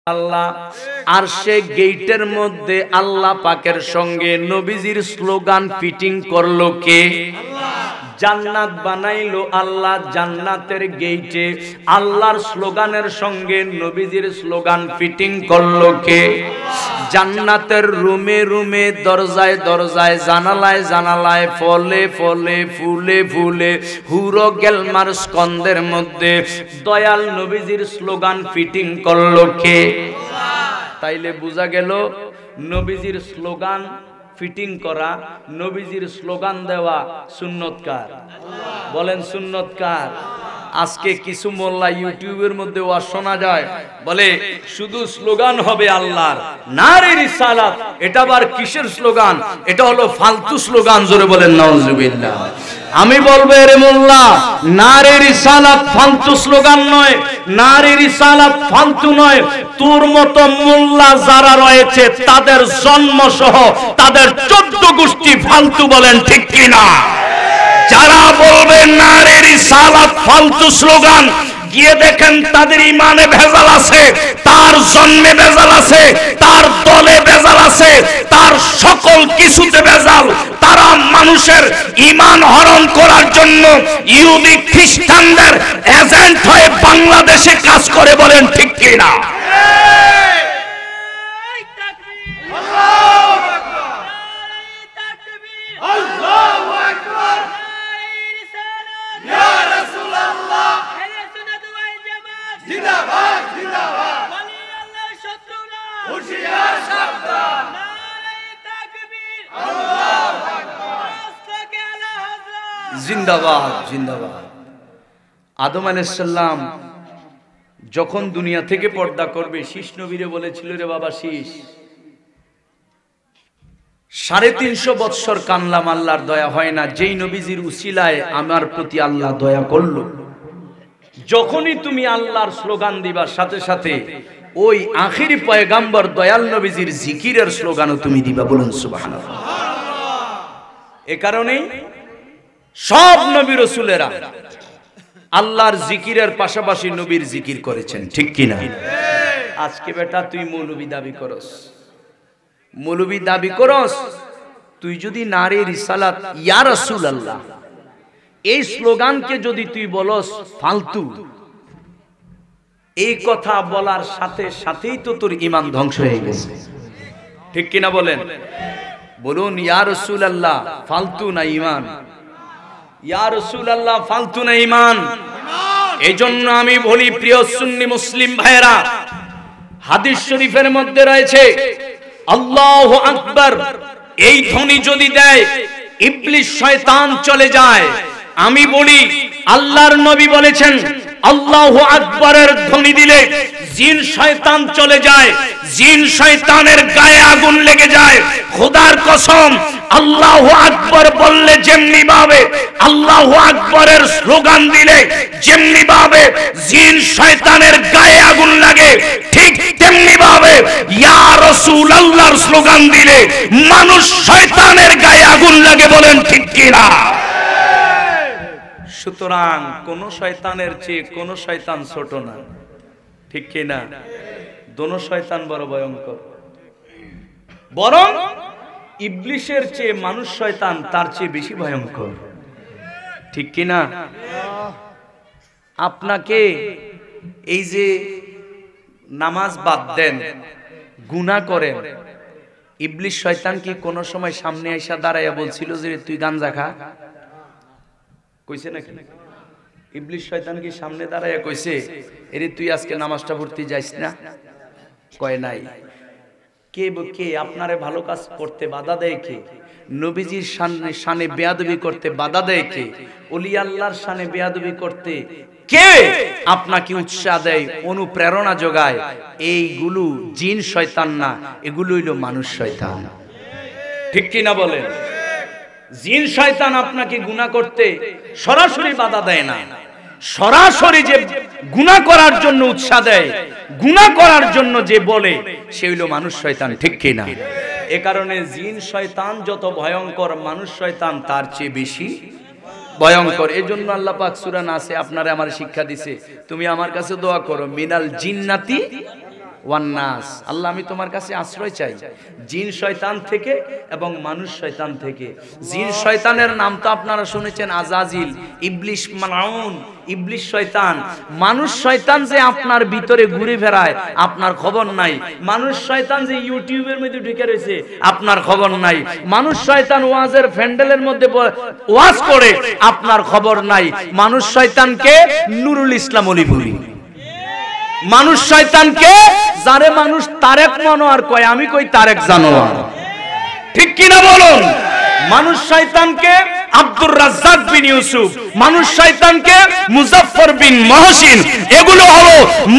আল্লাহ আর সে গেটের মধ্যে আল্লাহ পাকের সঙ্গে নবীজির স্লোগান ফিটিং করলো কে? জান্নাত বানাইলো আল্লাহ। জান্নাতের গেটে আল্লাহর স্লোগানের সঙ্গে নবীজির স্লোগান ফিটিং করলো কে? জান্নাতের রুমে রুমে দরজায় দরজায় জানালায় জানালায় ফলে ফলে ফুলে ফুলে হুরো গেলমার স্কন্দের মধ্যে দয়াল নবীজির স্লোগান ফিটিং করলো কে? তাইলে বোঝা গেল নবীজির স্লোগান ফিটিং করা, নবীজির স্লোগান দেওয়া সুন্নতকার। বলেন সুন্নতকার। আজকে কিছু মোল্লা ইউটিউবের মধ্যে ওয়াজ শোনা যায়, বলে শুধু স্লোগান হবে আল্লাহর, নারে রিসালাত। এটা আবার কিসের স্লোগান? এটা হলো ফালতু স্লোগান। জোরে বলেন নাউজুবিল্লাহ। আমি বলবো এর মোল্লা, নারে রিসালাত ফালতু স্লোগান নয়, নারে রিসালাত ফালতু নয়। তোর মতো মোল্লা যারা রয়েছে তাদের জন্ম সহ তাদের 14 গোষ্ঠী ফালতু। বলেন ঠিক কিনা? যারা বলবে নারে রিসালাত ফালতু স্লোগান, গিয়ে দেখেন তাদের ইমানে ভেজাল আছে, তার জন্মে ভেজাল আছে, তার দলে ভেজাল আছে, তার সকল কিছুতে ভেজাল। তারা মানুষের ঈমান হরণ করার জন্য ইহুদি খ্রিস্টানদের এজেন্ট হয়ে বাংলাদেশে কাজ করে। বলেন ঠিক কিনা? জিন্দাবাদ জিন্দাবাদ। আদম আলাইহিস সালাম যখন দুনিয়া থেকে পর্দা করবে, শীষ নবীরে বলেছিল, রে বাবা শীষ, 350 বৎসর কানলাম, আল্লাহর দয়া হয় না। যেই নবীজির উসিলায় আমার প্রতি আল্লাহ দয়া করলো, যখনই তুমি আল্লাহর স্লোগান দিবার সাথে সাথে ওই আখিরি পয়গাম্বর দয়াল নবীজির জিকিরের স্লোগানও তুমি দিবা। বলুন সুবহানাল্লাহ। এ কারণেই সব নবী রাসূলেরা আল্লাহর জিকিরের পাশাপাশি নবীর জিকির করেছেন। ঠিক কিনা? আজকে বেটা তুই মৌলবী দাবি করস, মৌলবী দাবি করস, তুই যদি নারে রিসালাত ইয়া রাসূলুল্লাহ এই স্লোগানকে যদি তুই বলস ফালতু, এই কথা বলার সাথে সাথেই তো তোর ঈমান ধ্বংস হয়ে গেছে। ঠিক কিনা বলেন? বলুন ইয়া রাসূলুল্লাহ ফালতু না ঈমান? ইয়া রাসূলুল্লাহ ফালতু না ঈমান? এইজন্য আমি বলি প্রিয় সুন্নি মুসলিম ভাইরা, হাদিস শরীফের মধ্যে রয়েছে আল্লাহু আকবার এই ধ্বনি যদি দেয় ইবলিস শয়তান চলে যায়। আমি বলি আল্লাহর নবী বলেছেন আল্লাহু আকবারের ধ্বনি দিলে জিন শয়তান চলে যায়, জিন শয়তানের গায়ে আগুন লেগে যায়। খোদার কসম, আল্লাহু আকবার বললে যেমনি ভাবে, আল্লাহু আকবারের স্লোগান দিলে যেমনি ভাবে জিন শয়তানের গায়ে আগুন লাগে, ঠিক তেমনি ভাবে ইয়া রাসূলুল্লাহর স্লোগান দিলে মানুষ শয়তানের গায়ে আগুন লাগে। বলেন ঠিক কিনা? সুতরাং কোন শয়তানের চেয়ে কোন শয়তান ছোট না। ঠিক কিনা? দোনো শয়তান বড় ভয়ঙ্কর। বরং ইবলিসের চেয়ে মানুষ শয়তান তার চেয়ে বেশি ভয়ঙ্কর। ঠিক কিনা? আপনাকে এই যে নামাজ বাদ দেন, গুনাহ করেন, ইবলিস শয়তান কি কোন সময় সামনে আইসা দাঁড়াইয়া বলছিল যে তুই গাঞ্জা খা? কইছে নাকি? ইবলিস শয়তান কি সামনে দাঁড়াইয়া কইছে এরে তুই আজকে নামাজটা পড়তে যাইস না? কয় নাই। কে কে আপনারে ভালো কাজ করতে বাধা দেয়? কে? নবীজির শানে বেয়াদবি করতে বাধা দেয়? কে? ওলি আল্লাহর শানে বেয়াদবি করতে কে আপনাকে উৎসাহ দেয়, অনুপ্রেরণা যোগায়? এইগুলো জিন শয়তান না, এগুলো হইল মানুষ শয়তান। ঠিক কিনা বলেন? জিন শয়তান আপনাকে গুনাহ করতে সরাসরি বাধা দেয় না, সরাসরি যে গুনাহ করার জন্য উৎসাহ দেয়, গুনাহ করার জন্য যে বলে, সে হইল মানুষ শয়তান। ঠিক কিনা? এ কারণে জিন শয়তান যত ভয়ঙ্কর, মানুষ শয়তান তার চেয়ে বেশি ভয়ঙ্কর। এজন্য আল্লাহ পাক সূরা নাসে আপনারে আমার শিক্ষা দিছে, তুমি আমার কাছে দোয়া করো মিনাল জিন্নাতি ওয়ান নাস। আল্লাহ আমি তোমার কাছে আশ্রয় চাই জিন শয়তান থেকে এবং মানুষ শয়তান থেকে। জিন শয়তানের নাম তো আপনারা শুনেছেন, আজাজিল, ইবলিশ মালাউন, ইবলিশ শয়তান। মানুষ শয়তান যে আপনার ভিতরে ঘুরে বেড়ায় আপনার খবর নাই। মানুষ শয়তান যে ইউটিউবের মধ্যে ঢুকে রয়েছে আপনার খবর নাই। মানুষ শয়তান ওয়াজের প্যান্ডেলের মধ্যে ওয়াজ করে আপনার খবর নাই। মানুষ শয়তানকে নুরুল ইসলাম ওলি বলি। মানুষ শয়তানকে যারে মানুষ তারেক মনোয়ার কয়, আমি কই তারেক জানোয়ার, ঠিক কিনা বলুন? মানুষ শয়তানকে আব্দুর রাজ্জাক বিন ইউসুফ, মানুষ শয়তানকে মুজাফফর বিন মহসিন, এগুলো হলো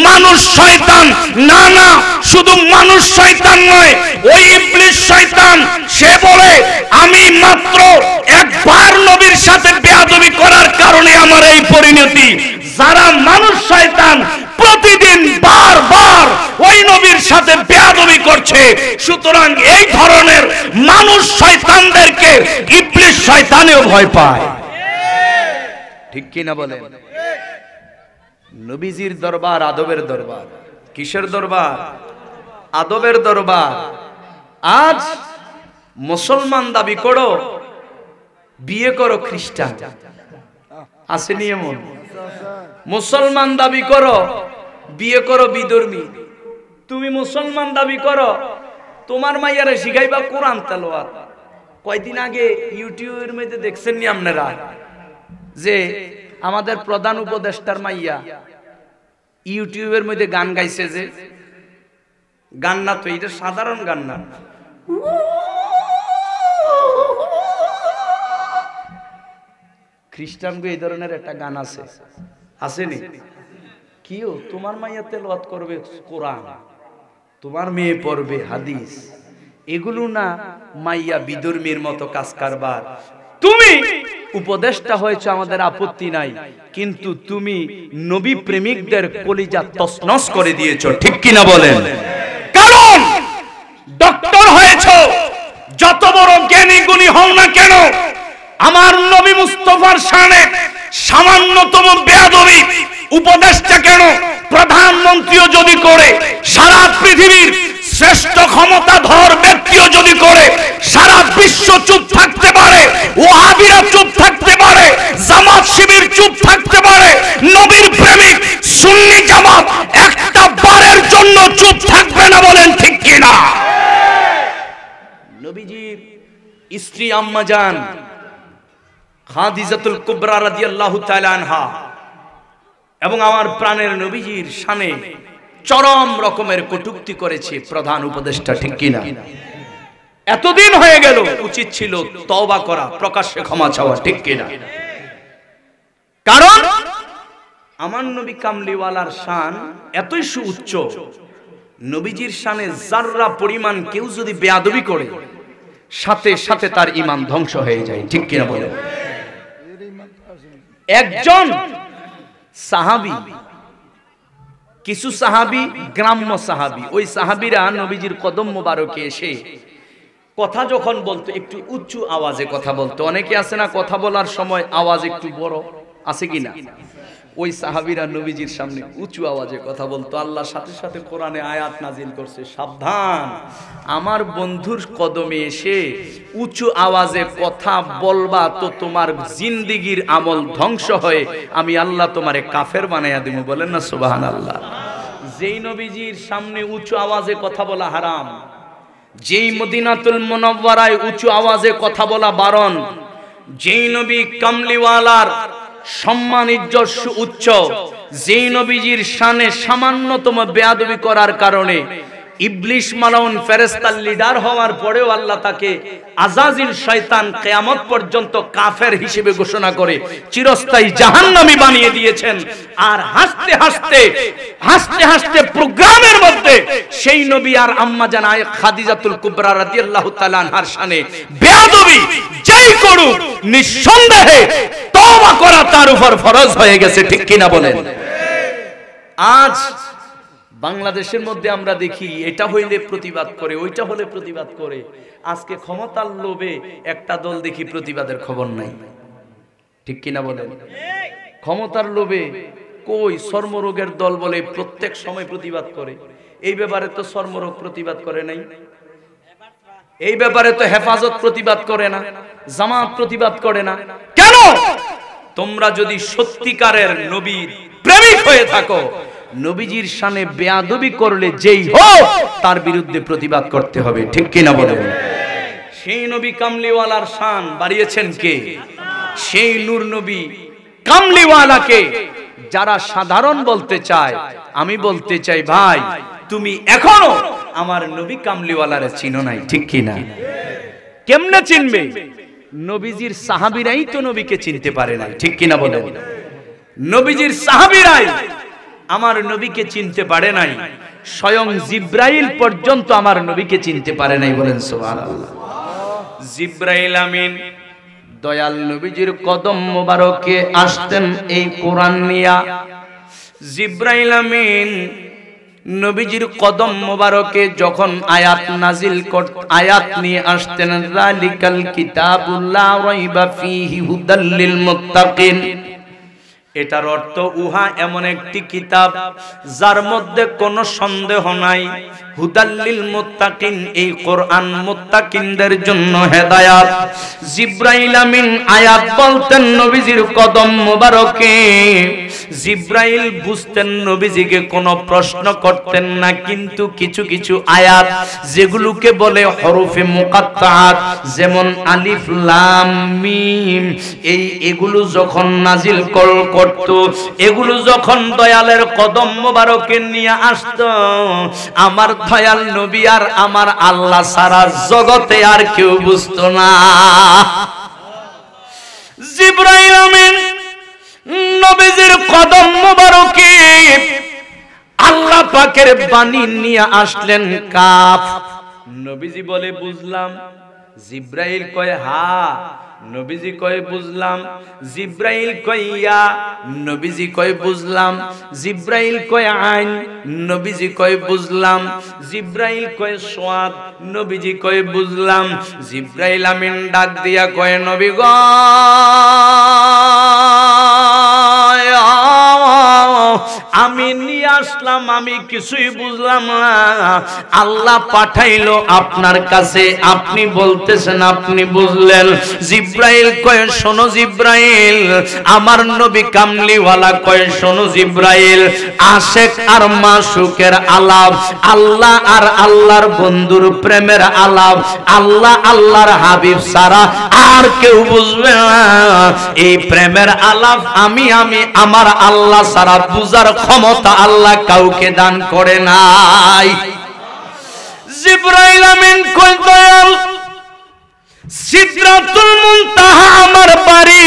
মানুষ শয়তান। না না, শুধু মানুষ শয়তান নয়, ওই ইবলিশ শয়তান সে বলে আমি মাত্র একবার নবীর সাথে বেয়াদবি করার কারণে আমার এই পরিণতি। যারা মানুষ শয়তান প্রতিদিন বারবার ওই নবীর সাথে বেয়াদবি করছে, সুতরাং এই ধরনের মানুষ শয়তানদেরকে ইবলিশ শয়তানেও ভয় পায়, ঠিক কি না বলেন? নবীজির দরবার আদবের দরবার। কিসের দরবার? আদবের দরবার। আজ মুসলমান দাবি করো, বিয়ে করো খ্রিস্টান, আসেনি এমন? মুসলমান দাবি করো, বিয়ে করো বিধর্মী। তুমি মুসলমান দাবি করো, তোমার মাইয়ারে শিখাইবা কোরআন তেলাওয়াত। কয়দিন আগে ইউটিউবের মধ্যে দেখছেন নি আপনারা যে আমাদের প্রধান উপদেষ্টার মাইয়া ইউটিউবের মধ্যে গান গাইছে? যে গান না তো, এটা সাধারণ গান না, খ্রিস্টানগো এই ধরনের একটা গান আছে, আসেনি? কিও তোমার মাইয়া তেলাওয়াত করবে কোরআন, তোমার মেয়ে পড়বে হাদিস, এগুলো না মাইয়া বিধর্মীর মতো কাজ কারবার। তুমি উপদেষ্টা হয়েছে, আমাদের আপত্তি নাই, কিন্তু তুমি নবী প্রেমিকদের কলিজা তছনছ করে দিয়েছো, ঠিক কিনা বলেন? কারণ ডক্টর হয়েছো, যত বড় জ্ঞানী গুণী হও না কেন, আমার নবী মুস্তাফার শানে সামান্যতম বেয়াদবি উপদেষ্টা কেন, প্রধানমন্ত্রীও যদি করে, সারা পৃথিবীর শ্রেষ্ঠ ক্ষমতাধর ব্যক্তিও যদি করে, সারা বিশ্ব চুপ থাকতে পারে, ওয়াহাবিরা চুপ থাকতে পারে, জামাত শিবির চুপ থাকতে পারে, নবীর প্রেমিক সুন্নি জামাত একটা বারের জন্য চুপ থাকবে না, বলেন ঠিক কিনা? নবীজির স্ত্রী আম্মা জান খাদিজাতুল কুবরা রাদিয়াল্লাহু তাআলা আনহা এবং আমার প্রাণের নবীজির শানে চরম রকমের কটূক্তি করেছে প্রধান উপদেষ্টা, ঠিক কিনা? এতদিন হয়ে গেল, উচিত ছিল তওবা করা, প্রকাশ্যে ক্ষমা চাওয়া, ঠিক কিনা? কারণ আমার নবী কামলিওয়ালার শান এতই সুউচ্চ, নবীজির শানে যাররা পরিমাণ কেউ যদি বেয়াদবি করে, সাথে সাথে তার ঈমান ধ্বংস হয়ে যায়, ঠিক কিনা বলে? একজন সাহাবী, কিছু সাহাবী গ্রাম্য সাহাবী, ওই সাহাবীরা নবীজির কদম মোবারকে এসে কথা যখন বলতো একটু উচ্চ আওয়াজে কথা বলতো। অনেকে আছে না কথা বলার সময় আওয়াজ একটু বড়, আছে কিনা? ওই সাহাবীরা নবীজির সামনে উঁচু আওয়াজে কথা বলতো। আল্লাহ সাথে সাথে কোরআনে আয়াত নাজিল করছে, সাবধান, আমার বন্ধুর কদমে এসে উঁচু আওয়াজে কথা বলবা তো তোমার জিন্দেগীর আমল ধ্বংস হয়ে আমি আল্লাহ তোমারে কাফের বানাইয়া দিব। বলেন না সুবহানাল্লাহ? যেই নবীজির সামনে উঁচু আওয়াজে কথা বলা হারাম, যেই মদিনাতুল মুনাওয়ারায় উঁচু আওয়াজে কথা বলা বারণ, যেই নবী কামলিওয়ালার সম্মান ইজ্জত উচ্চ, যেই নবীজির শানে সামান্যতম বেয়াদবি করার কারণে ইবলিশ মালাউন ফেরেশতার লিডার হওয়ার পরেও আল্লাহ তাকে আজাজিল শয়তান কিয়ামত পর্যন্ত কাফের হিসেবে ঘোষণা করে চিরস্থায়ী জাহান্নামী বানিয়ে দিয়েছেন। আর হাসতে হাসতে হাসতে হাসতে প্রোগ্রামের মধ্যে সেই নবী আর আম্মা জান খাদিজাতুল কুবরা রাদিয়াল্লাহু তাআলা আনহার শানে বেয়াদবি যেই করুক, নিঃসন্দেহে তওবা করা তার উপর ফরজ হয়ে গেছে, ঠিক কিনা বলেন? আজ বাংলাদেশের মধ্যে আমরা দেখি এটা হইলে প্রতিবাদ করে, ওইটা হলে প্রতিবাদ করে। আজকে ক্ষমতার লোভে একটা দল দেখি প্রতিবাদের খবর নাই, ঠিক কিনা বলেন? ক্ষমতার লোভে কই চর্মরোগের দল বলে প্রত্যেক সময় প্রতিবাদ করে, এই ব্যাপারে তো চর্মরোগ প্রতিবাদ করে নাই, এই ব্যাপারে তো হেফাজত প্রতিবাদ করে না, জামাত প্রতিবাদ করে না কেন? তোমরা যদি সত্যিকারের নবীর প্রেমিক হয়ে থাকো, নবীজির শানে বেয়াদবি করলে যেই হোক তার বিরুদ্ধে প্রতিবাদ করতে হবে, ঠিক কিনা বলেন? সেই নবী কামলিওয়ালার শান বাড়িয়েছেন কে? সেই নূর নবী কামলিওয়ালাকে যারা সাধারণ বলতে চায়, আমি বলতে চাই ভাই তুমি এখনো আমার নবী কামলিওয়ালারে চিনো নাই, ঠিক কিনা? কেমনে চিনবে? নবীজির সাহাবীরাই তো নবীকে চিনতে পারে না, ঠিক কিনা বলেন? নবীজির সাহাবীরাই আমার নবীকে চিনতে পারে নাই, স্বয়ং জিব্রাইল পর্যন্ত আমার নবীকে চিনতে পারে নাই, বলেন সুবহানাল্লাহ। জিব্রাইল আমিন দয়াল নবীজির কদম মোবারকে আসতেন এই কোরআন নিয়া। জিব্রাইল আমিন নবীজির কদম মোবারকে যখন আয়াত নাজিল আয়াত নিয়ে আসতেন, যালিকাল কিতাবুল লা রাইবা ফীহি হুদাল লিল মুত্তাকিন, এটার অর্থ উহা এমন একটি কিতাব যার মধ্যে কোনো সন্দেহ নাই। হুদাল্লিল মুত্তাকিন, এই কোরআন মুত্তাকিনদের জন্য হেদায়াত। জিব্রাইল আমিন আয়াত বলতেন নবীজির কদম মোবারকে। জিব্রাইল বুঝতেন নবীজিকে কোনো প্রশ্ন করতেন না, কিন্তু কিছু কিছু আয়াত যেগুলোকে বলে হরফে মুকাত্তাআত, যেমন আলিফ লাম মিম, এগুলো যখন নাজিল করত, এগুলো যখন দয়ালের কদম মোবারকে নিয়ে আসতো, আমার দয়াল নবী আর আমার আল্লাহ সারা জগতে আর কেউ বুঝতো না। জিব্রাইল আমিন নবীজির কদম মোবারকে আল্লাহ পাকের বাণী নিয়ে আসলেন কাফ। নবীজি বলে বুঝলাম, জিব্রাইল কয় হা, নবীজি কয় বুঝলাম, জিব্রাইল কয় ইয়া, নবীজি কয় বুঝলাম, জিব্রাইল কয় আইন, নবীজি কয় বুঝলাম, জিব্রাইল কয় সাদ, নবীজি কয় বুঝলাম। জিব্রাইল আমিন ডাক দিয়া কয় নবী গো, আমি নিয়ে আসলাম, আমি কিছুই বুঝলাম না, আল্লাহ পাঠাইলো আপনার কাছে, আপনি বলতেছেন আপনি বুঝলেন। জিব্রাইল কয় শোনো জিব্রাইল, আমার নবী কামলিওয়ালা কয় শোনো জিব্রাইল, আশেক আর মাশুকের আলাপ, আল্লাহ আর আল্লাহর বন্ধুর প্রেমের আলাপ, আল্লাহ আল্লাহর হাবিব সারা আর কেউ বুঝবে না। এই প্রেমের আলাপ আমি আমার আল্লাহ সারা বুঝার ক্ষমতা আল্লাহ কাউকে দান করে নাই। জিব্রাইল আমিন কয় দয়াল, সিদরাতুল মুনতাহা আমার বাড়ি,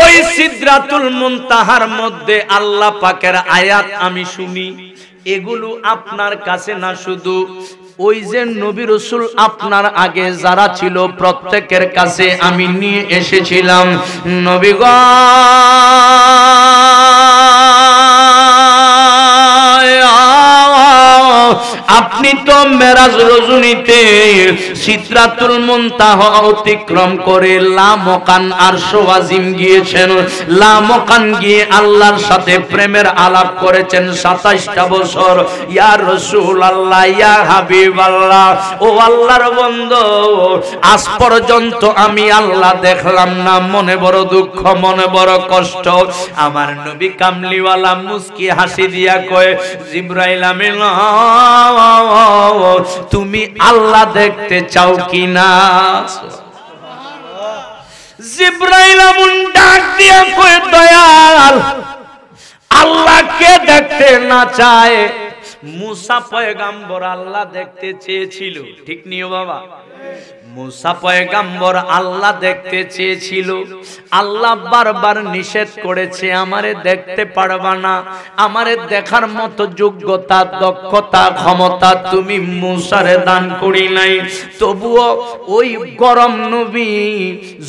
ওই সিদরাতুল মুনতাহার মধ্যে আল্লাহ পাকের আয়াত আমি শুনি, এগুলো আপনার কাছে না, শুধু ওই যে নবী রাসূল আপনার আগে যারা ছিল প্রত্যেকের কাছে আমি নিয়ে এসেছিলাম। নবী গো, আপনি তো মেরাজ রজনীতে সিদরাতুল মুনতাহা অতিক্রম করে লামকান আরশ আজিম গিয়েছেন, লামকান গিয়ে আল্লাহর সাথে প্রেমের আলাপ করেছেন 27টা বছর। ইয়া রাসূলুল্লাহ, ইয়া হাবিবাল্লাহ, ও আল্লাহর বন্ধু, আজ পর্যন্ত আমি আল্লাহ দেখলাম না, মনে বড় দুঃখ, মনে বড় কষ্ট। আমার নবী কামলিওয়ালা মুস্কি হাসি দিয়া কয় জিব্রাইল আমিন, তুমি আল্লাহ দেখতে চাও কিনা? জিব্রাইল আমিন ডাক দিয়া কয় দয়াল, আল্লাহকে দেখতে না চায়? মুসা পয়গাম্বর আল্লাহ দেখতে চেয়েছিল, ঠিক নিও বাবা? মুসা পয়গাম্বর আল্লাহ দেখতে চেয়েছিল, আল্লাহ বারবার নিষেধ করেছে, আমারে দেখতে পারবা না, আমারে দেখার মতো যোগ্যতা, দক্ষতা, ক্ষমতা তুমি মুসারে দান করি নাই। তবুও ওই গরম নবী,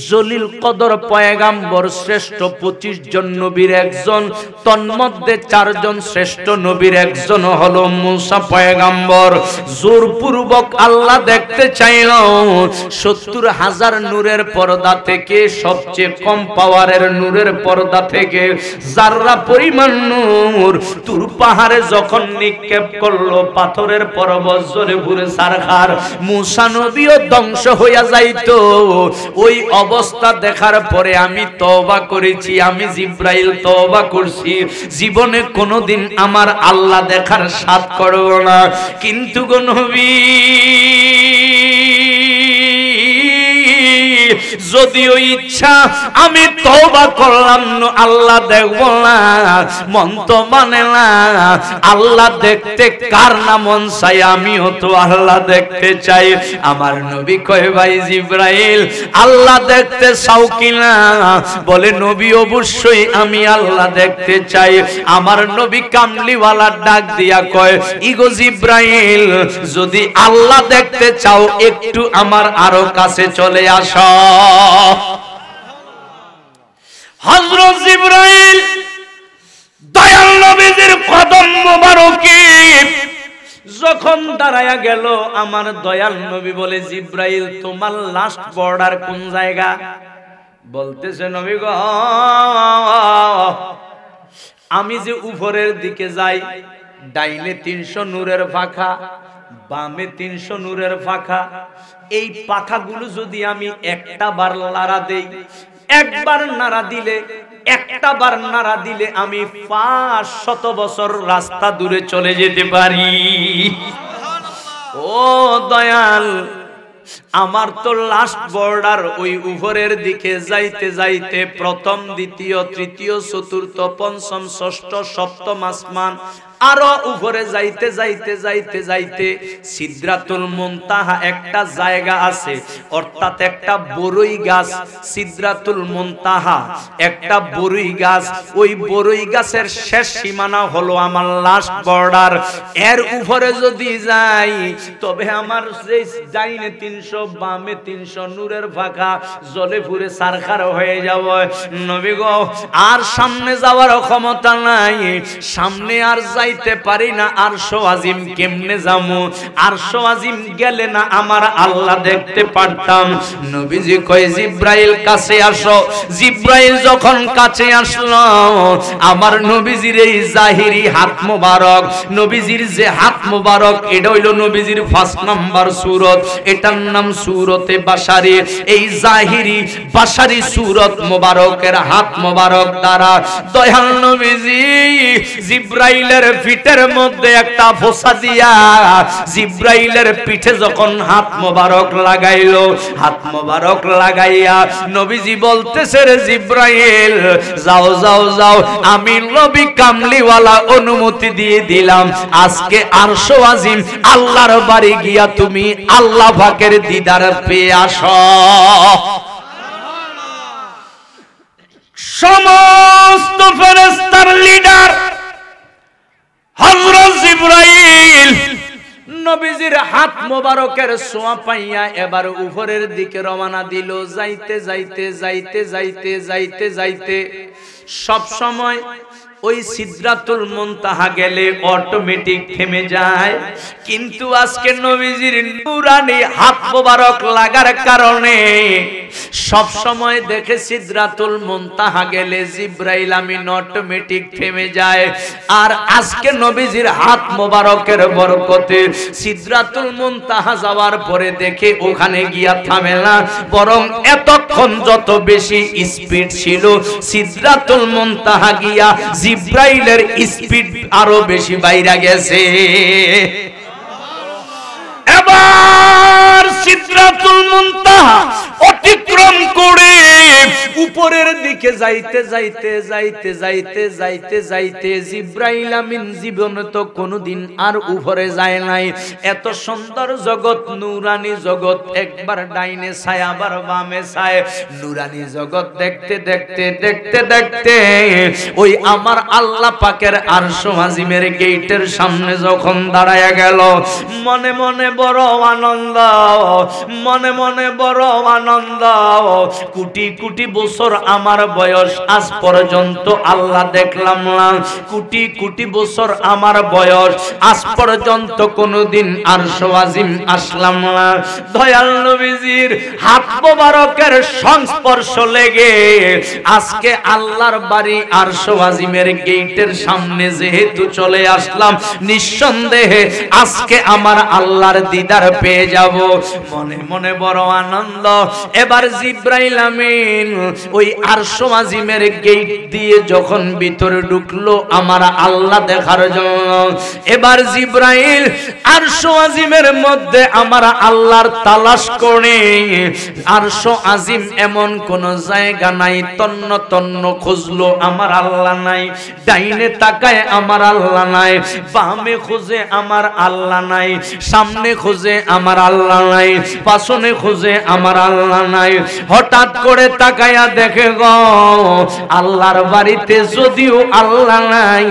জলিল কদর পয়গাম্বর, শ্রেষ্ঠ 25 জন নবীর একজন, তন্মধ্যে 4 জন শ্রেষ্ঠ নবীর একজন হলো মুসা পয়গাম্বর। জোরপূর্বক আল্লাহ দেখতে চাইল, 70,000 নূরের পর্দা থেকে সবচেয়ে কম পাওয়ারের নূরের পর্দা থেকে যাররা পরিমাণ নূর তুর পাহাড়ে যখন নিক্ষেপ করলো, পাথরের পর্বত জ্বলে পুড়ে ছারখার, মুসা নবীও ধ্বংস হইয়া যাইতো। ওই অবস্থা দেখার পরে আমি তওবা করেছি, আমি জিব্রাইল তওবা করছি, জীবনে কোনোদিন আমার আল্লাহ দেখার সাধ করব না। কিন্তু গো নবী, যদিও ইচ্ছা আমি তওবা করলাম না, আল্লাহ দেখব না, মন তো মানে না। আল্লাহ দেখতে কার না মন চাই, আমিও তো আল্লাহ দেখতে চাই। আমার নবী কয়, ভাই জিব্রাইল আল্লাহ দেখতে চাও কিনা? বলে নবী অবশ্যই আমি আল্লাহ দেখতে চাই। আমার নবী কামলিওয়ালা ডাক দিয়া কয়, ইগো জিব্রাইল, যদি আল্লাহ দেখতে চাও একটু আমার আরো কাছে চলে আসো। হযরত জিব্রাইল দয়াল নবীজির কদম মোবারকে যখন দাঁড়ায়া গেল, আমার দয়াল নবী বলে, জিব্রাইল তোমার লাস্ট বর্ডার কোন জায়গা? বলতেছে, নবী গো, আমি যে উপরের দিকে যাই, ডাইনে 300 নূরের পাখা, বামে 300 নূরের পাখা, এই পাখাগুলো যদি আমি একটা বার নাড়া দেই, একবার নাড়া দিলে, একটা বার নাড়া দিলে আমি 500 বছর রাস্তা দূরে চলে যেতে পারি। ও দয়াল, আমার তো লাস্ট বর্ডার ওই উপরের দিকে যাইতে যাইতে প্রথম, দ্বিতীয়, তৃতীয়, চতুর্থ, পঞ্চম, ষষ্ঠ, সপ্তম আসমান, আরো উপরে যাইতে যাইতে যাইতে যাইতে সিদরাতুল মুনতাহা একটা জায়গা আছে, অর্থাৎ একটা বড়ই গাছ। সিদরাতুল মুনতাহা একটা বড়ই গাছ, ওই বড়ই গাছের শেষ সীমানা হলো আমার লাস্ট বর্ডার। এর উপরে যদি যাই তবে আমার যে ডাইনে 300, বামে 300 নূরের ফাঁকা জলে পুরে সারখার হয়ে যাব। নবী গো, আর সামনে যাওয়ার ক্ষমতা নাই, সামনে আর যাইতে পারি না। আরশ আজিম কেমনে যামু? আরশ আজিম গেলে না আমার আল্লাহ দেখতে পারতাম। নবীজি কয়, জিব্রাইল কাছে আসো। জিব্রাইল যখন কাছে আসলো, আমার নবীজির এই জাহিরি হাত মোবারক, নবীজির যে হাত মোবারক, এটা হইল নবীজির 1 নাম্বার সূরত, এটার নাম সূরতে বাশারি। এই জাহিরি বাশারি সূরত মোবারকের হাত মোবারক দ্বারা দয়াল নবীজি জিব্রাইলের পিঠের মধ্যে একটা ফোঁসা দিয়া জিব্রাইলের পিঠে যখন হাত মোবারক লাগাইলো, হাত মোবারক লাগাইয়া নবীজি বলতেছে, রে জিব্রাইল, যাও যাও যাও, আমি নবী কামলিওয়ালা অনুমতি দিয়ে দিলাম, আজকে আরশ আজিম আল্লাহর বাড়ি গিয়া তুমি আল্লাহ পাকের দিদার পেয়ে আসো। সমস্ত ফেরেশতার লিডার হযরত জিব্রাইল নবীজির হাত মোবারকের ছোঁয়া পাইয়া এবার উপরের দিকে রওনা দিল। যাইতে যাইতে যাইতে যাইতে যাইতে যাইতে সব সময় ওই সিদরাতুল মুনতাহা গেলে অটোমেটিক থেমে যায়, কিন্তু আজকে নবীজির নূরানি হাত মোবারক লাগার কারণে সব সময় দেখে সিদরাতুল মুনতাহা গেলে জিব্রাইল আমিন অটোমেটিক থেমে যায়। আর আজকে নবীজির হাত মোবারকের বরকতে সিদরাতুল মুনতাহা যাওয়ার পরে দেখে ওখানে গিয়া থামে না, বরং এতক্ষণ যত বেশি স্পিড ছিল সিদরাতুল মুনতাহা গিয়া জিব্রাইলের স্পিড আরো বেশি বাইরে গেছে। এবার সিদরাতুল মুনতাহা অতিক্রম করে উপরের দিকে যাইতে যাইতে যাইতে যাইতে যাইতে যাইতে জিব্রাইল আমিন জীবনে তো কোনোদিন আর উপরে যায় নাই। এত সুন্দর জগৎ, নূরানি জগৎ, একবার ডাইনে ছায় আবার বামে ছায়, নূরানি জগৎ দেখতে দেখতে দেখতে দেখতে ওই আমার আল্লাহ পাকের আরশ আজিমের গেটের সামনে যখন দাঁড়ায়া গেল, মনে মনে বড় আনন্দ, মনে মনে বড় আনন্দ। কোটি কোটি কোটি বছর আমার বয়স, আজ পর্যন্ত আল্লাহ দেখলাম না। কোটি কোটি বছর আমার বয়স, আজ পর্যন্ত কোনোদিন আরশ আজিম আসলাম না। দয়াল নবীজির হাত মোবারকের সংস্পর্শ লেগে আজকে আল্লাহর বাড়ি আরশ আজিমের গেটের সামনে যেহেতু চলে আসলাম, নিঃসন্দেহে আজকে আমার আল্লাহর দিদার পেয়ে যাব। মনে মনে বড় আনন্দ। এবার জিব্রাইল আমিন ওই আরশ আজিমের গেট দিয়ে যখন ভিতরে ঢুকলো আমার আল্লাহ দেখার জন্য, এবার জিব্রাইল আরশ আজিমের মধ্যে আমার আল্লাহর তালাশ করে। আরশ আজিম এমন কোন জায়গা নাই, তন্ন তন্ন খুঁজলো আমার আল্লাহ নাই। ডাইনে তাকায় আমার আল্লাহ নাই, বামে খুঁজে আমার আল্লাহ নাই, সামনে খুঁজে আমার আল্লাহ নাই, পাশনে খুঁজে আমার আল্লাহ নাই। হঠাৎ করে তাকায়া দেখে গো আল্লাহর বাড়িতে যদিও আল্লাহ নাই,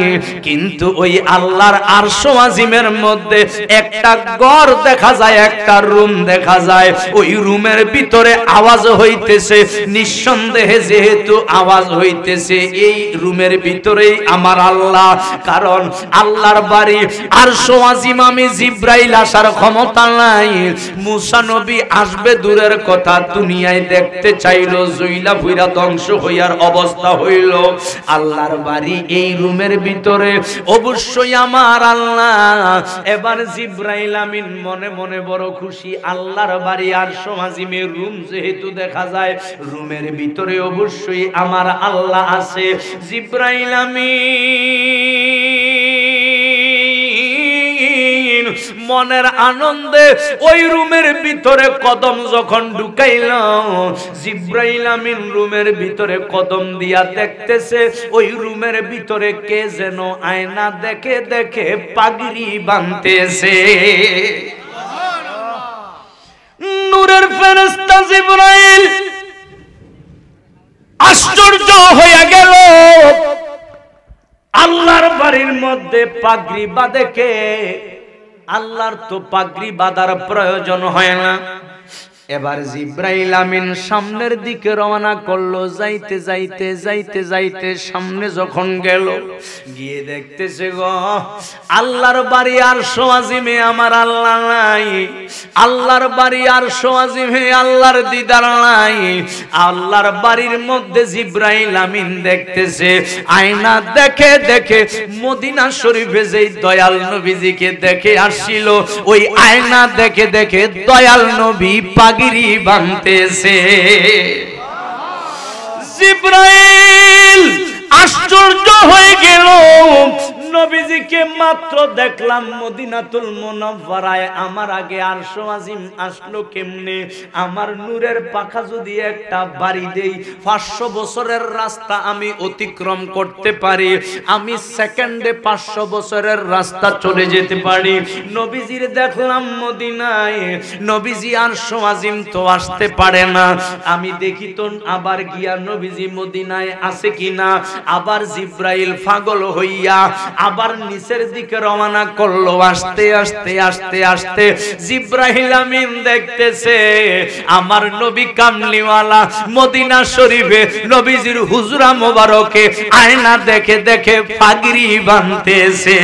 কিন্তু ওই আল্লাহর আরশ আজিমের মধ্যে একটা ঘর দেখা যায়, একটা রুম দেখা যায়। ওই রুমের ভিতরে আওয়াজ হইতেছে। নিঃসন্দেহে যেহেতু আওয়াজ হইতেছে, এই রুমের ভিতরেই আমার আল্লাহ। কারণ আল্লাহর বাড়ি আরশ আজিম আমি জিব্রাইল আসার ক্ষমতা নাই। মুসা নবী আসবে দূরের কথা, দুনিয়ায় দেখতে চাইলো, জইলা ফুইরা ধ্বংস হইয়ার অবস্থা হইল। আল্লাহর বাড়ি এই রুমের ভিতরে, অবশ্যই আমার আল্লাহ। এবার জিব্রাইল আমিন মনে মনে বড় খুশি। আল্লাহর বাড়ি আরশ আজিমের রুম যেহেতু দেখা যায়, রুমের ভিতরে অবশ্যই আমার আল্লাহ আছে। জিব্রাইল আমিন মনের আনন্দে ওই রুমের ভিতরে কদম যখন ঢুকাইল, জিব্রাইল আমিন রুমের ভিতরে কদম দিয়া দেখতেছে ওই রুমের ভিতরে কে যেন আয়না দেখে দেখে পাগড়ি বাঁধতেছে। নূরের ফেরেশতা জিব্রাইল আশ্চর্য হয়ে গেল। আল্লাহর বাড়ির মধ্যে পাগড়ি বাঁধে কে? আল্লাহর তো পাগড়ি বাঁধার প্রয়োজন হয় না। এবার জিব্রাইল আমিন সামনের দিকে রওনা করলো। যাইতে যাইতে যাইতে যাইতে সামনে যখন গেল, গিয়ে দেখতেছে গো আল্লাহর বাড়ি আরশ আজিমে আমার আল্লাহ নাই। আল্লাহর বাড়ি আরশ আজিমে আল্লাহর দিদার নাই। আল্লাহর বাড়ির মধ্যে জিব্রাইল আমিন দেখতেছে আয়না দেখে দেখে মদিনা শরীফে যেই দয়াল নবীজিকে দেখে আসছিল, ওই আয়না দেখে দেখে দয়াল নবী পাগড়ি বাঁধতেছে। জিব্রাইল আশ্চর্য হয়ে গেল। নবীজিকে মাত্র দেখলাম মদিনাতুল মুনাওয়ারায়, আমার আগে আরশ আজিম আসলো কেমনে? আমার নূরের পাখা যদি একটা বাড়ি দেই, 500 বছরের রাস্তা আমি অতিক্রম করতে পারি। আমি সেকেন্ডে 500 বছরের রাস্তা চলে যেতে পারি। নবীজির দেখলাম মদিনায়, নবীজি আরশ আজিম তো আসতে পারে না। আমি দেখি তো আবার গিয়া নবীজি মদিনায় আছে কিনা। আবার জিব্রাইল পাগল হইয়া আবার নিচের দিকে রওনা করলো। আস্তে আস্তে আস্তে আস্তে জিব্রাইল আমিন দেখতেছে আমার নবী কামলিওয়ালা মদিনা শরীফে নবীজির হুজরা মোবারকে আয়না দেখে দেখে পাগড়ি বাঁধতেছে।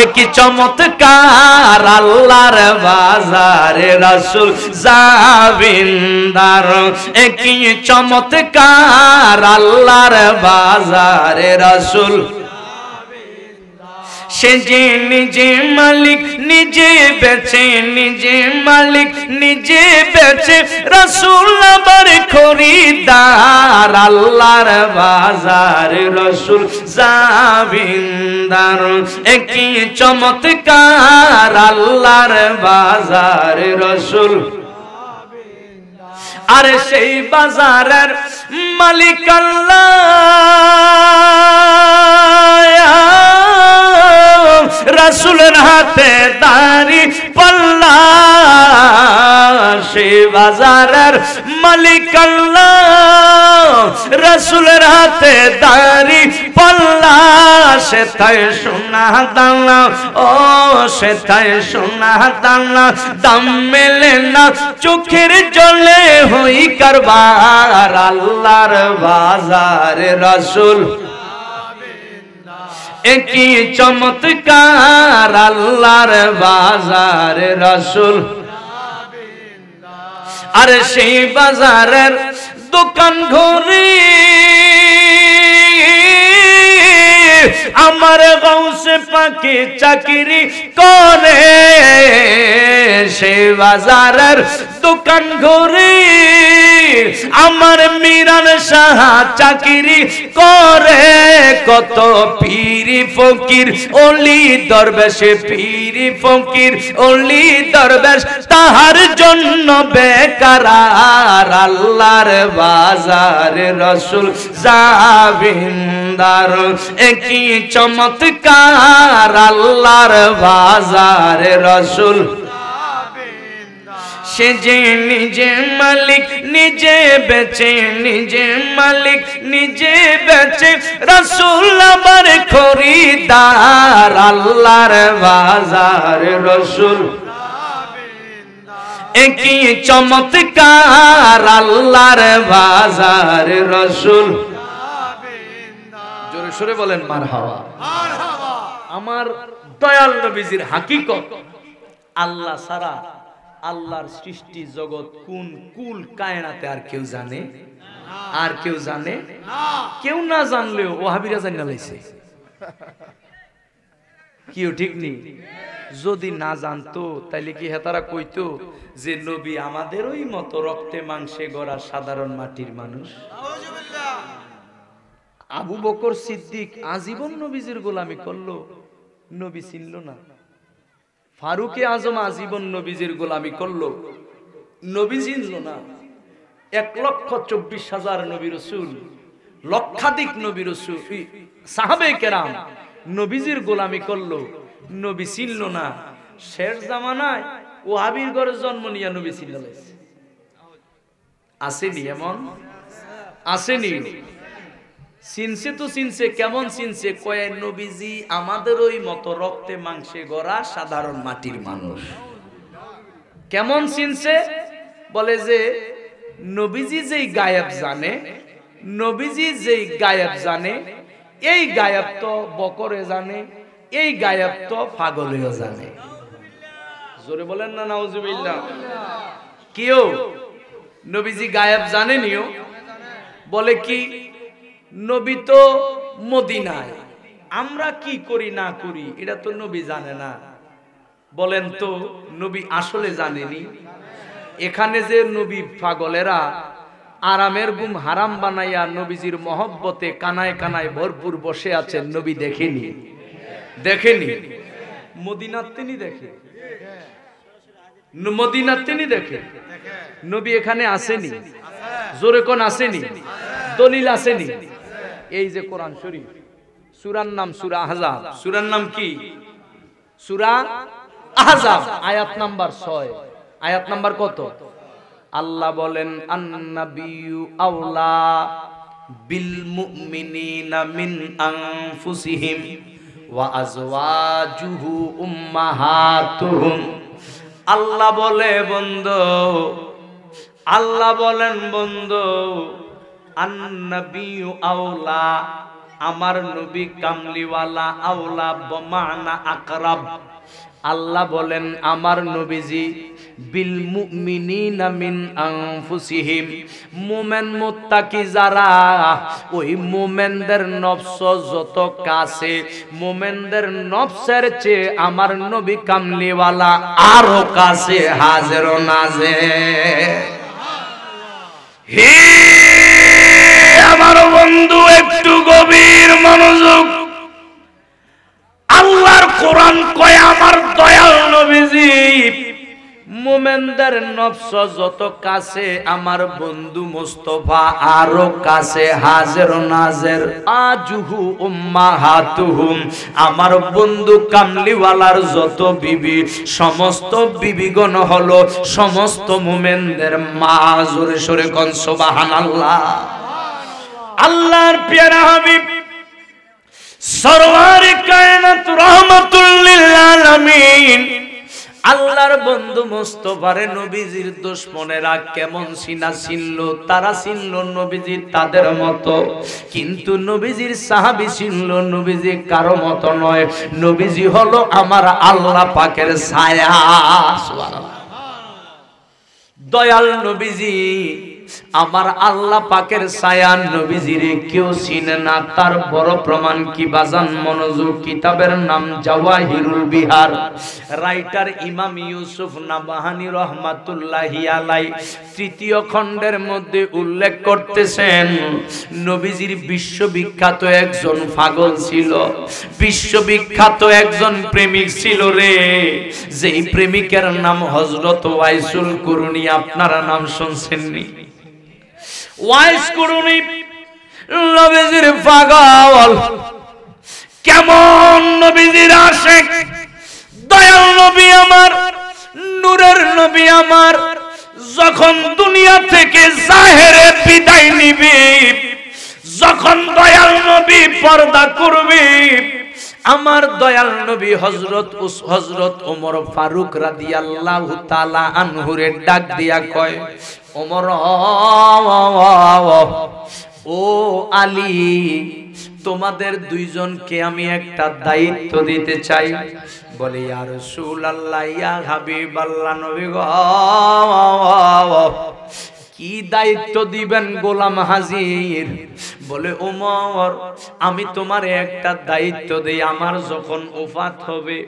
একই চমৎকার আল্লাহর বাজারে রাসূল জাবিন্দার, একই চমৎকার আল্লাহর বাজারে রাসূল। সে যে নিজে মালিক নিজে বেচে, নিজে মালিক নিজে বেচে, রাসূল আবার খরিদার। আল্লাহর বাজার রাসূল জাবিন্দার, একই চমৎকার আল্লাহর বাজার রাসূল। আর সেই বাজারের মালিক আল্লাহ। রাসূলের হাতে দাড়ি পাল্লা সে বাজারের মালিক আল্লাহ রাসূলের হাতে দাড়ি পাল্লা সে তাই সোনা দানা ও সে তাই সোনা দানা দাম মেলে না চোখের জলে হই কারবার আল্লাহর বাজারে রাসূল একই চমৎকার আল্লাহর বাজারে রাসূল আর সেই বাজারের দোকান ঘরে আমার গাউসে পাকে চাকরি করে সেই বাজারের দোকান ঘরে আমার মিরান সাহা চাকরি করে কত পীরি ফকির ওলি দরবেশ পীরি ফকির ওলি দরবেশ তাহার জন্য বেকার আল্লাহর বাজারে রাসূল জাবিন্দার একই চমৎকার আল্লাহর বাজারে রাসূল সে যে নিজে মালিক নিজে বেচে নিজে মালিক নিজে বেচে রাসূল আমার খরিদার আল্লাহর বাজারে রাসূল একই চমৎকার আল্লাহর বাজারে রাসূল জোরে সুরে বলেন মারহাবা মারহাবা আমার দয়াল নবীজির হাকিকত আল্লাহ সারা আল্লাহর সৃষ্টি জগৎ কোন কুল কায়নাতে আর কেউ জানে আর কেউ জানে না কেউ না জানলেও ওয়াহাবিরা জানা লাইছে কিও ঠিক নেই যদি না জানতো তাইলে কি হেতারা কইতো যে নবী আমাদেরই মতো রক্তে মাংসে গড়া সাধারণ মাটির মানুষ আবু বকর সিদ্দিক আজীবন নবীজির গোলামি করলো নবী চিনল না ফারুকে আজম আজীবন নবীজির গোলামি করলো নবী চিনল না 1,24,000 নবী রাসূল লক্ষাধিক নবী রাসূল সাহাবে কেরাম নবীজির গোলামি করলো নবী চিনল না শেষ জামানায় ওয়াহাবির ঘরে জন্ম নিয়ে নবী চিনল আসেনি এমন আসেনি চিনছে তো চিনছে কেমন চিনছে কয় নবীজি আমাদেরই মতো রক্তে মাংসে গড়া সাধারণ মাটির মানুষ কেমন চিনছে বলে যে নবীজি যেই গায়েব জানে নবীজি যেই গায়েব জানে এই গায়েব তো বকরে জানে এই গায়েব তো পাগলেও জানে জোরে বলেন না নাউজুবিল্লাহ কেউ নবীজি গায়েব জানেনিও বলে কি নবী তো মদিনায় আমরা কি করি না করি এটা তো নবী জানে না বলেন তো নবী আসলে জানেনি এখানে যে নবী পাগলেরা আরামের ঘুম হারাম বানাইয়া নবীজির মহব্বতে কানায় কানায় ভরপুর বসে আছেন নবী দেখেনি দেখেনি মদিনার তিনি দেখে মদিনার তিনি দেখে নবী এখানে আসেনি জোরে কোন আসেনি দলিল আসেনি এই যে কোরআন শরীফ সূরার নাম সূরা আহজাব সূরার নাম কি সূরা আহজাব আয়াত নাম্বার 6 আয়াত নাম্বার কত আল্লাহ বলেন আন-নাবিয়্যু আওলা বিল মুমিনিনা মিন আনফুসিহিম ওয়া আজওয়াজুহু উম্মাহাতুহুম আল্লাহ বলে বন্ধু আল্লাহ বলেন বন্ধু আন-নাবিয়্যু আওলা আমার নবী কামলিওয়ালা আওলা বমানা আকরাব আল্লাহ বলেন আমার নবীজি বিল মুমিনিনা মিন আনফুসিহিম মুমিন মুত্তাকি যারা ওই মুমিনদের নফস যত কাছে মুমিনদের নফসের চেয়ে আমার নবী কামলিওয়ালা আরো কাছে হাজির ও নাজির হে আমার বন্ধু একটু গভীর মনোযোগ আল্লাহর কোরআন কয় আমার দয়াল নবীজি মুমিনদের নফস যত কাছে, আমার বন্ধু মুস্তাফা আরো কাছে। হাজের নাজের আজুহু উম্মাহাতুহুম, আমার বন্ধু কামলিওয়ালার যত বিবি, সমস্ত বিবিগণ হলো সমস্ত মুমিনদের মা। জোরে সরে কোন সুবহানাল্লাহ। আল্লাহর প্যারা হাবিব সরওয়ারে কায়নাত রাহমাতুল লিল আলামিন, আল্লাহর বন্ধু মুস্তাফারে নবীজির দুশমনেরা কেমন সিনা ছিল, তারা ছিল নবীজি তাদের মতো, কিন্তু নবীজির সাহাবী ছিল নবীজি কারো মতো নয়। নবীজি হলো আমার আল্লাহ পাকের ছায়া। সুবহানাল্লাহ। দয়াল নবীজি আমার আল্লাহ পাকের ছায়া। নবীজিরে কেউ চিনে না, তার বড় প্রমাণ কি বাজান? মনোযোগ। কিতাবের নাম জাওয়াহিরুল বিহার, রাইটার ইমাম ইউসুফ নাবাহানী রহমাতুল্লাহি আলাইহি তৃতীয় খণ্ডের মধ্যে উল্লেখ করতেছেন, নবীজির বিশ্ববিখ্যাত একজন পাগল ছিল, বিশ্ববিখ্যাত একজন প্রেমিক ছিল রে। যেই প্রেমিকের নাম হযরত ওয়াইসুল কুরুনি। আপনারা নাম শুনছেননি? ওয়াইস কুরুনি নবীজির পাগল। কেমন নবীজির আশিক, দয়াল নবী আমার, নূরের নবী আমার, যখন দুনিয়া থেকে জাহেরে বিদায় নিবি, যখন দয়াল নবী পর্দা করবি, আমার দয়াল নবী হযরত ওমর ফারুক রাদিয়াল্লাহু তাআলা আনহুরে ডাক দিয়া কয়, ওমর ও আলী, তোমাদের দুইজনকে আমি একটা দায়িত্ব দিতে চাই। বলে ইয়া রাসূলুল্লাহ, ইয়া হাবিবাল্লাহ, নবী গো কি দায়িত্ব দিবেন গোলাম হাজির? বলে ওমর, আমি তোমারে একটা দায়িত্ব দেই, আমার যখন ওফাত হবে,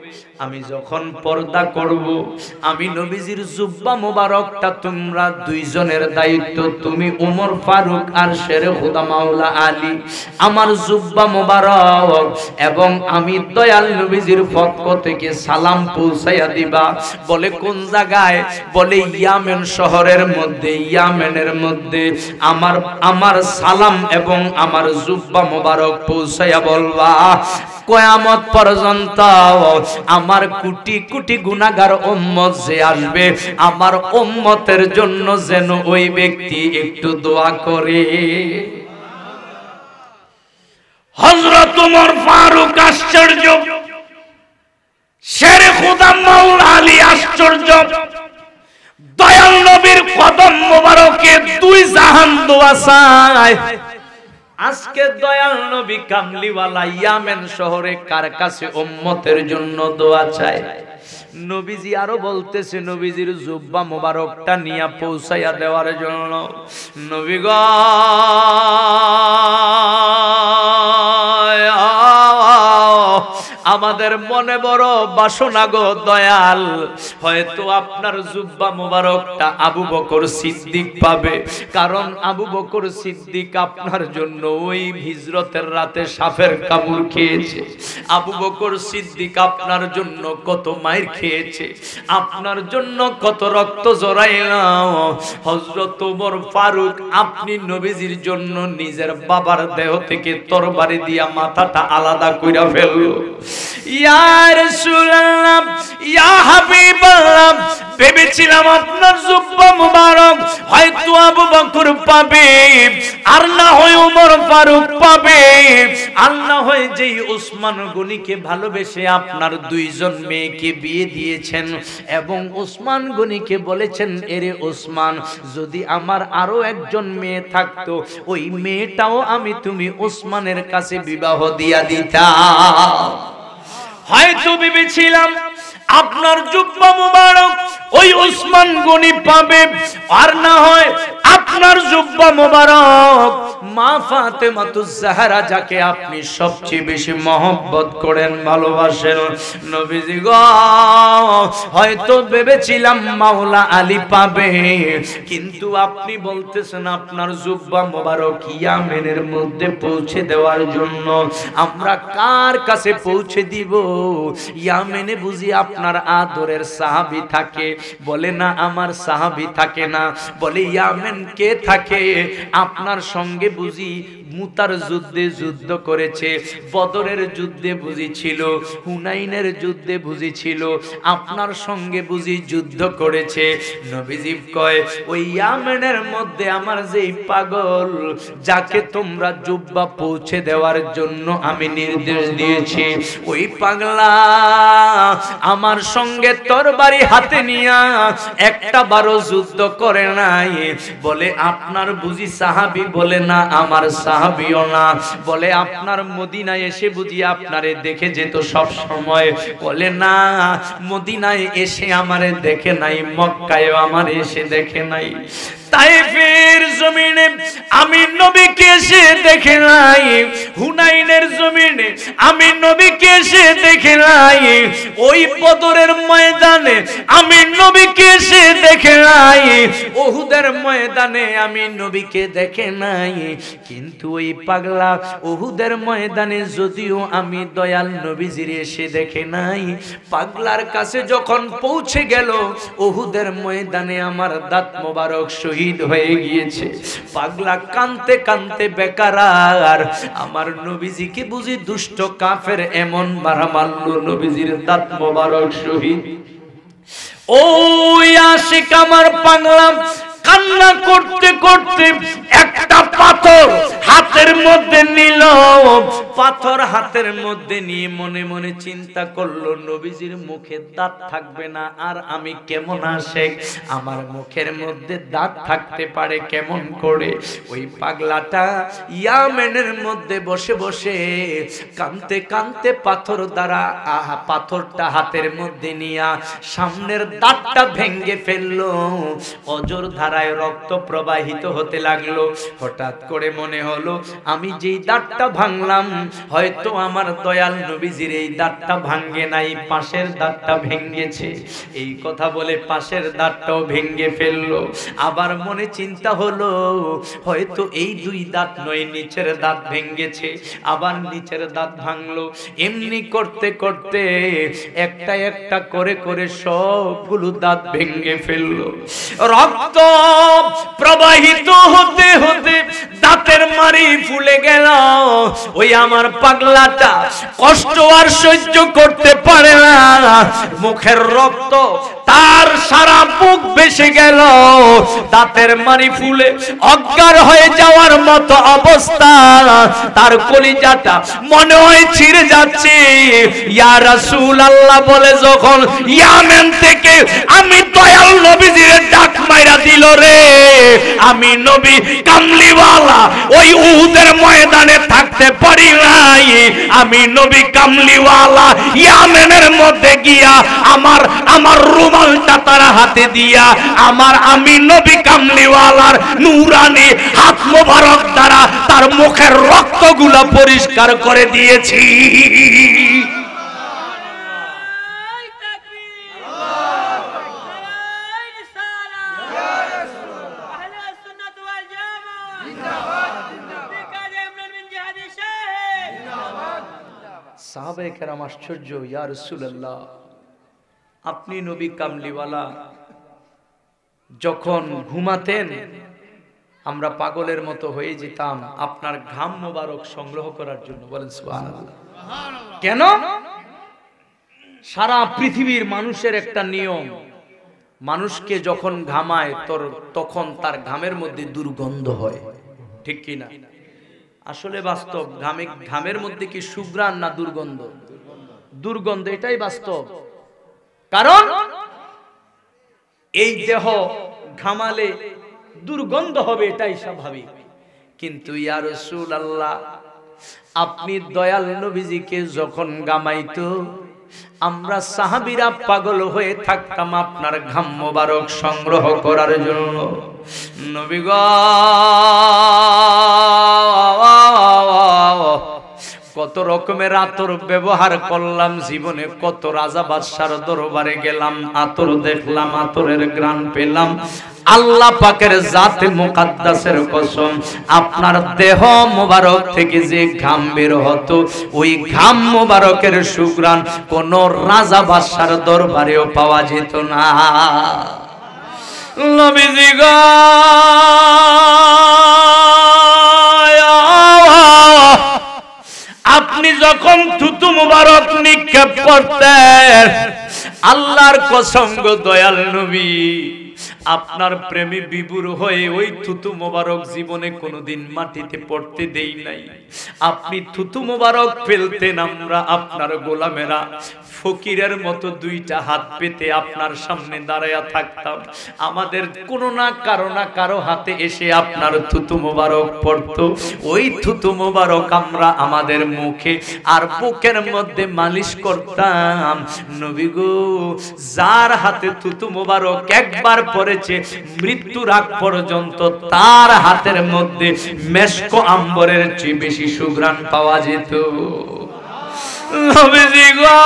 আমি যখন পর্দা করব, আমি নবীজির জুব্বা মোবারকটা তোমরা দুইজনের দায়িত্ব, তুমি ওমর ফারুক আর শেরে খুদা মাওলা আলী, আমার জুব্বা মোবারক এবং আমি দয়াল নবীজির পক্ষ থেকে সালাম পৌঁছাইয়া দিবা। বলে কোন জায়গায়? বলে ইয়ামেন শহরের মধ্যে, ইয়ামেনের মধ্যে আমার সালাম এবং আমার জুব্বা মোবারক পৌঁছাইয়া বলবা, কিয়ামত পর্যন্ত আমার কোটি কোটি গুনাহগার উম্মত যে আসবে, আমার উম্মতের জন্য যেন ওই ব্যক্তি একটু দোয়া করে। হযরত ওমর ফারুক আশ্চর্য, শেরে খুদা মাওলা আলী আশ্চর্য। দয়াল নবীর কদম মোবারকে দুই জাহান দোয়া চায়। আজকে দয়াল নবী কামলিওয়ালা ইয়ামেন শহরে কার কাছে উম্মতের জন্য দোয়া চায়? নবীজি আরো বলতেছে নবীজির জুব্বা মোবারকটা নিয়ে পৌঁছাইয়া দেওয়ার জন্য। নবী গো আমাদের মনে বড় বাসনা গো দয়াল, হয়তো আপনার জুব্বা মোবারকটা আবু বকর সিদ্দিক পাবে, কারণ আবু বকর সিদ্দিক আপনার জন্য ওই হিজরতের রাতে সাপের কামড় খেয়েছে। আবু বকর সিদ্দিক আপনার জন্য কত মাইর খেয়েছে, আপনার জন্য কত রক্ত জড়াইলাম। হযরত ওমর ফারুক আপনি নবীজির জন্য নিজের বাবার দেহ থেকে তরবারি দিয়া মাথাটা আলাদা কইরা ফেললো। ইয়া রাসূলুল্লাহ, ইয়া হাবিবাল্লাহ, ভেবেছিলাম আপনার জুব্বা মুবারক হয়তো আবু বকর পাবে, আর না হয় ওমর ফারুক পাবে, আর না হয় যেই ওসমান গনিকে ভালোবেসে আপনার দুইজন মেয়েকে বিয়ে দিয়েছেন এবং ওসমান গনিকে বলেছেন, এরে ওসমান, যদি আমার আরো একজন মেয়ে থাকতো, ওই মেয়েটাও আমি তুমি ওসমানের কাছে বিবাহ দিয়া দিতাম। হয়তো ভেবেছিলাম আপনার জুব্বা মুবারক ওই ওসমান গনি পাবে, আর না হয় আপনার জুব্বা মুবারক মা ফাতেমাতুজ জাহরা যাকে আপনি সবচেয়ে বেশি মহব্বত করেন ভালোবাসেন নবীজি গো হয়তো ভেবেছিলাম মাওলা আলী পাবে কিন্তু আপনি বলতেছেন আপনার জুব্বা মোবারক ইয়ামেনের মধ্যে পৌঁছে দেওয়ার জন্য আমরা কার কাছে পৌঁছে দিব ইয়ামেনে বুঝি আপনার আদরের সাহাবী থাকে বলে না আমার সাহাবী থাকে না বলে ইয়ামেন কে থাকে আপনার সঙ্গে বুঝি মুতার যুদ্ধে যুদ্ধ করেছে বদরের যুদ্ধে বুঝি ছিল হুনাইনের যুদ্ধে বুঝি ছিল আপনার সঙ্গে বুঝি যুদ্ধ করেছে নবীজি কয় ওই ইয়ামেনের মধ্যে আমার যেই পাগল যাকে তোমরা জুব্বা পৌঁছে দেওয়ার জন্য আমি নির্দেশ দিয়েছি ওই পাগলা আমার সঙ্গে তরবারি হাতে নিয়া একটা বারো যুদ্ধ করে নাই বলে আপনার বুঝি সাহাবী বলে না আমার সাহাবীও না বলে আপনার মদিনায় এসে বুঝি আপনারে দেখে যেত সব সময় বলে না মদিনায় এসে আমারে দেখে নাই মক্কায়ও আমারে এসে দেখে নাই তাইফের জমিনে আমি নবীকে এসে দেখে নাই হুনাইনের জমিনে আমি নবীকে এসে দেখে নাই ওই বদরের ময়দানে আমি নবীকে এসে দেখে নাই উহুদের ময়দানে আমি নবীকে দেখে নাই কিন্তু ওই পাগলা উহুদের ময়দানে যদিও আমি দয়াল নবীজির এসে দেখে নাই পাগলার কাছে যখন পৌঁছে গেল উহুদের ময়দানে আমার দাঁত মোবারক শহীদ হয়ে গিয়েছে পাগলা কানতে কানতে বেকারার আমার নবীজিকে বুঝি দুষ্ট কাফের এমন মারা মারলো নবীজির দাঁত মোবারক শহীদ ওই আশিক আমার পাগলা কান্না করতে করতে একটা পাথর হাতের মধ্যে নিল পাথর হাতের মধ্যে নিয়ে মনে মনে চিন্তা করলো নবীজির মুখে দাঁত থাকবে না আর আমি কেমন আশেক আমার মুখের মধ্যে দাঁত থাকতে পারে কেমন করে ওই পাগলাটা ইয়ামেনের মধ্যে বসে বসে কানতে কানতে পাথর দ্বারা পাথরটা হাতের মধ্যে নিয়া সামনের দাঁতটা ভেঙে ফেললো অজর ধারায় রক্ত প্রবাহিত হতে লাগলো হঠাৎ করে মনে হলো আমি যেই দাঁতটা ভাঙলাম হয়তো আমার দয়াল নবীজির এই দাঁতটা ভাঙে নাই পাশের দাঁতটা ভেঙেছে এই কথা বলে পাশের দাঁতটাও ভেঙে ফেললো আবার মনে চিন্তা হলো হয়তো এই দুই দাঁত নয় নিচের দাঁত ভেঙেছে আবার নিচের দাঁত ভাঙলো এমনি করতে করতে একটা একটা করে করে সবগুলো দাঁত ভেঙে ফেললো রক্ত প্রবাহিত হতে হতে দাঁতের মারি ফুলে গেল ওই আমার পাগলাটা কষ্ট আর সহ্য করতে পারে না মুখের রক্ত তার সারা মুখ ভেসে গেল দাঁতের মারি ফুলে অজ্ঞান হয়ে যাওয়ার মতো অবস্থা তার কলিজাটা মনে হয় ছিঁড়ে যাচ্ছে ইয়া রাসূলুল্লাহ বলে যখন ইয়ামেন থেকে আমি দয়াল নবীজির ডাক মাইরা দিল রে আমি নবী কামলিওয়ালা ওই উহুদের ময়দানে থাকতে পারি নাই আমি নবী কামলিওয়ালা ইয়ামেনের মধ্যে গিয়া আমার রুমালটা তার হাতে দিয়া আমি নবী কামলিওয়ালার নূরানি হাত মোবারক দ্বারা তার মুখের রক্তগুলো পরিষ্কার করে দিয়েছি সাহাবায়ে কেরাম আশ্চর্য ইয়া রাসূলুল্লাহ আপনি নবী কামলিওয়ালা যখন ঘুমাতেন আমরা পাগলের মতো হয়ে যেতাম আপনার ঘাম মোবারক সংগ্রহ করার জন্য বলেন সুবহানাল্লাহ কেন সারা পৃথিবীর মানুষের একটা নিয়ম মানুষকে যখন ঘামায় তখন তার ঘামের মধ্যে দুর্গন্ধ হয় ঠিক কি না আসলে বাস্তব ঘামের মধ্যে কি সুঘ্রাণ না দুর্গন্ধ দুর্গন্ধ এটাই বাস্তব কারণ এই দেহ ঘামালে দুর্গন্ধ হবে এটাই স্বাভাবিক কিন্তু ইয়া রাসূলুল্লাহ আপনি দয়াল নবীজিকে যখন গামাইতো আমরা সাহাবীরা পাগল হয়ে থাকতাম আপনার ঘাম মোবারক সংগ্রহ করার জন্য নবী গো কত রকমের আতর ব্যবহার করলাম, জীবনে কত রাজা বাদশার দরবারে গেলাম, আতর দেখলাম, আতরের ঘ্রাণ পেলাম। আল্লাহ পাকের জাতে মুকাদ্দাসের কসম, আপনার দেহ মোবারক থেকে যে ঘাম বের হতো, ওই ঘাম মোবারকের সুঘ্রাণ কোন রাজা বাদশার দরবারেও পাওয়া যেত না। নবীজি গো, আপনি যখন থুতু মুবারক নিক্ষেপ করতেন, আল্লাহর কসম গো দয়াল নবী, আপনার প্রেমে বিভোর হয়ে ওই থুতু মোবারক জীবনে কোনোদিন মাটিতে পড়তে দেই নাই। আপনি থুতু মোবারক ফেলতেন, আমরা আপনার গোলামেরা ফকিরের মতো দুইটা হাত পেতে আপনার সামনে দাঁড়ায়া থাকতাম। আমাদের কোনো না কারো হাতে এসে আপনার থুতু মোবারক পড়তো। ওই থুতু মোবারক আমরা আমাদের মুখে আর বুকের মধ্যে মালিশ করতাম। নবী গো, যার হাতে থুতু মোবারক একবার পড়েছে, মৃত্যুর আগ পর্যন্ত তার হাতের মধ্যে মেশক আম্বরের চেয়ে বেশি সুঘ্রাণ পাওয়া যেত। নবীজি গো,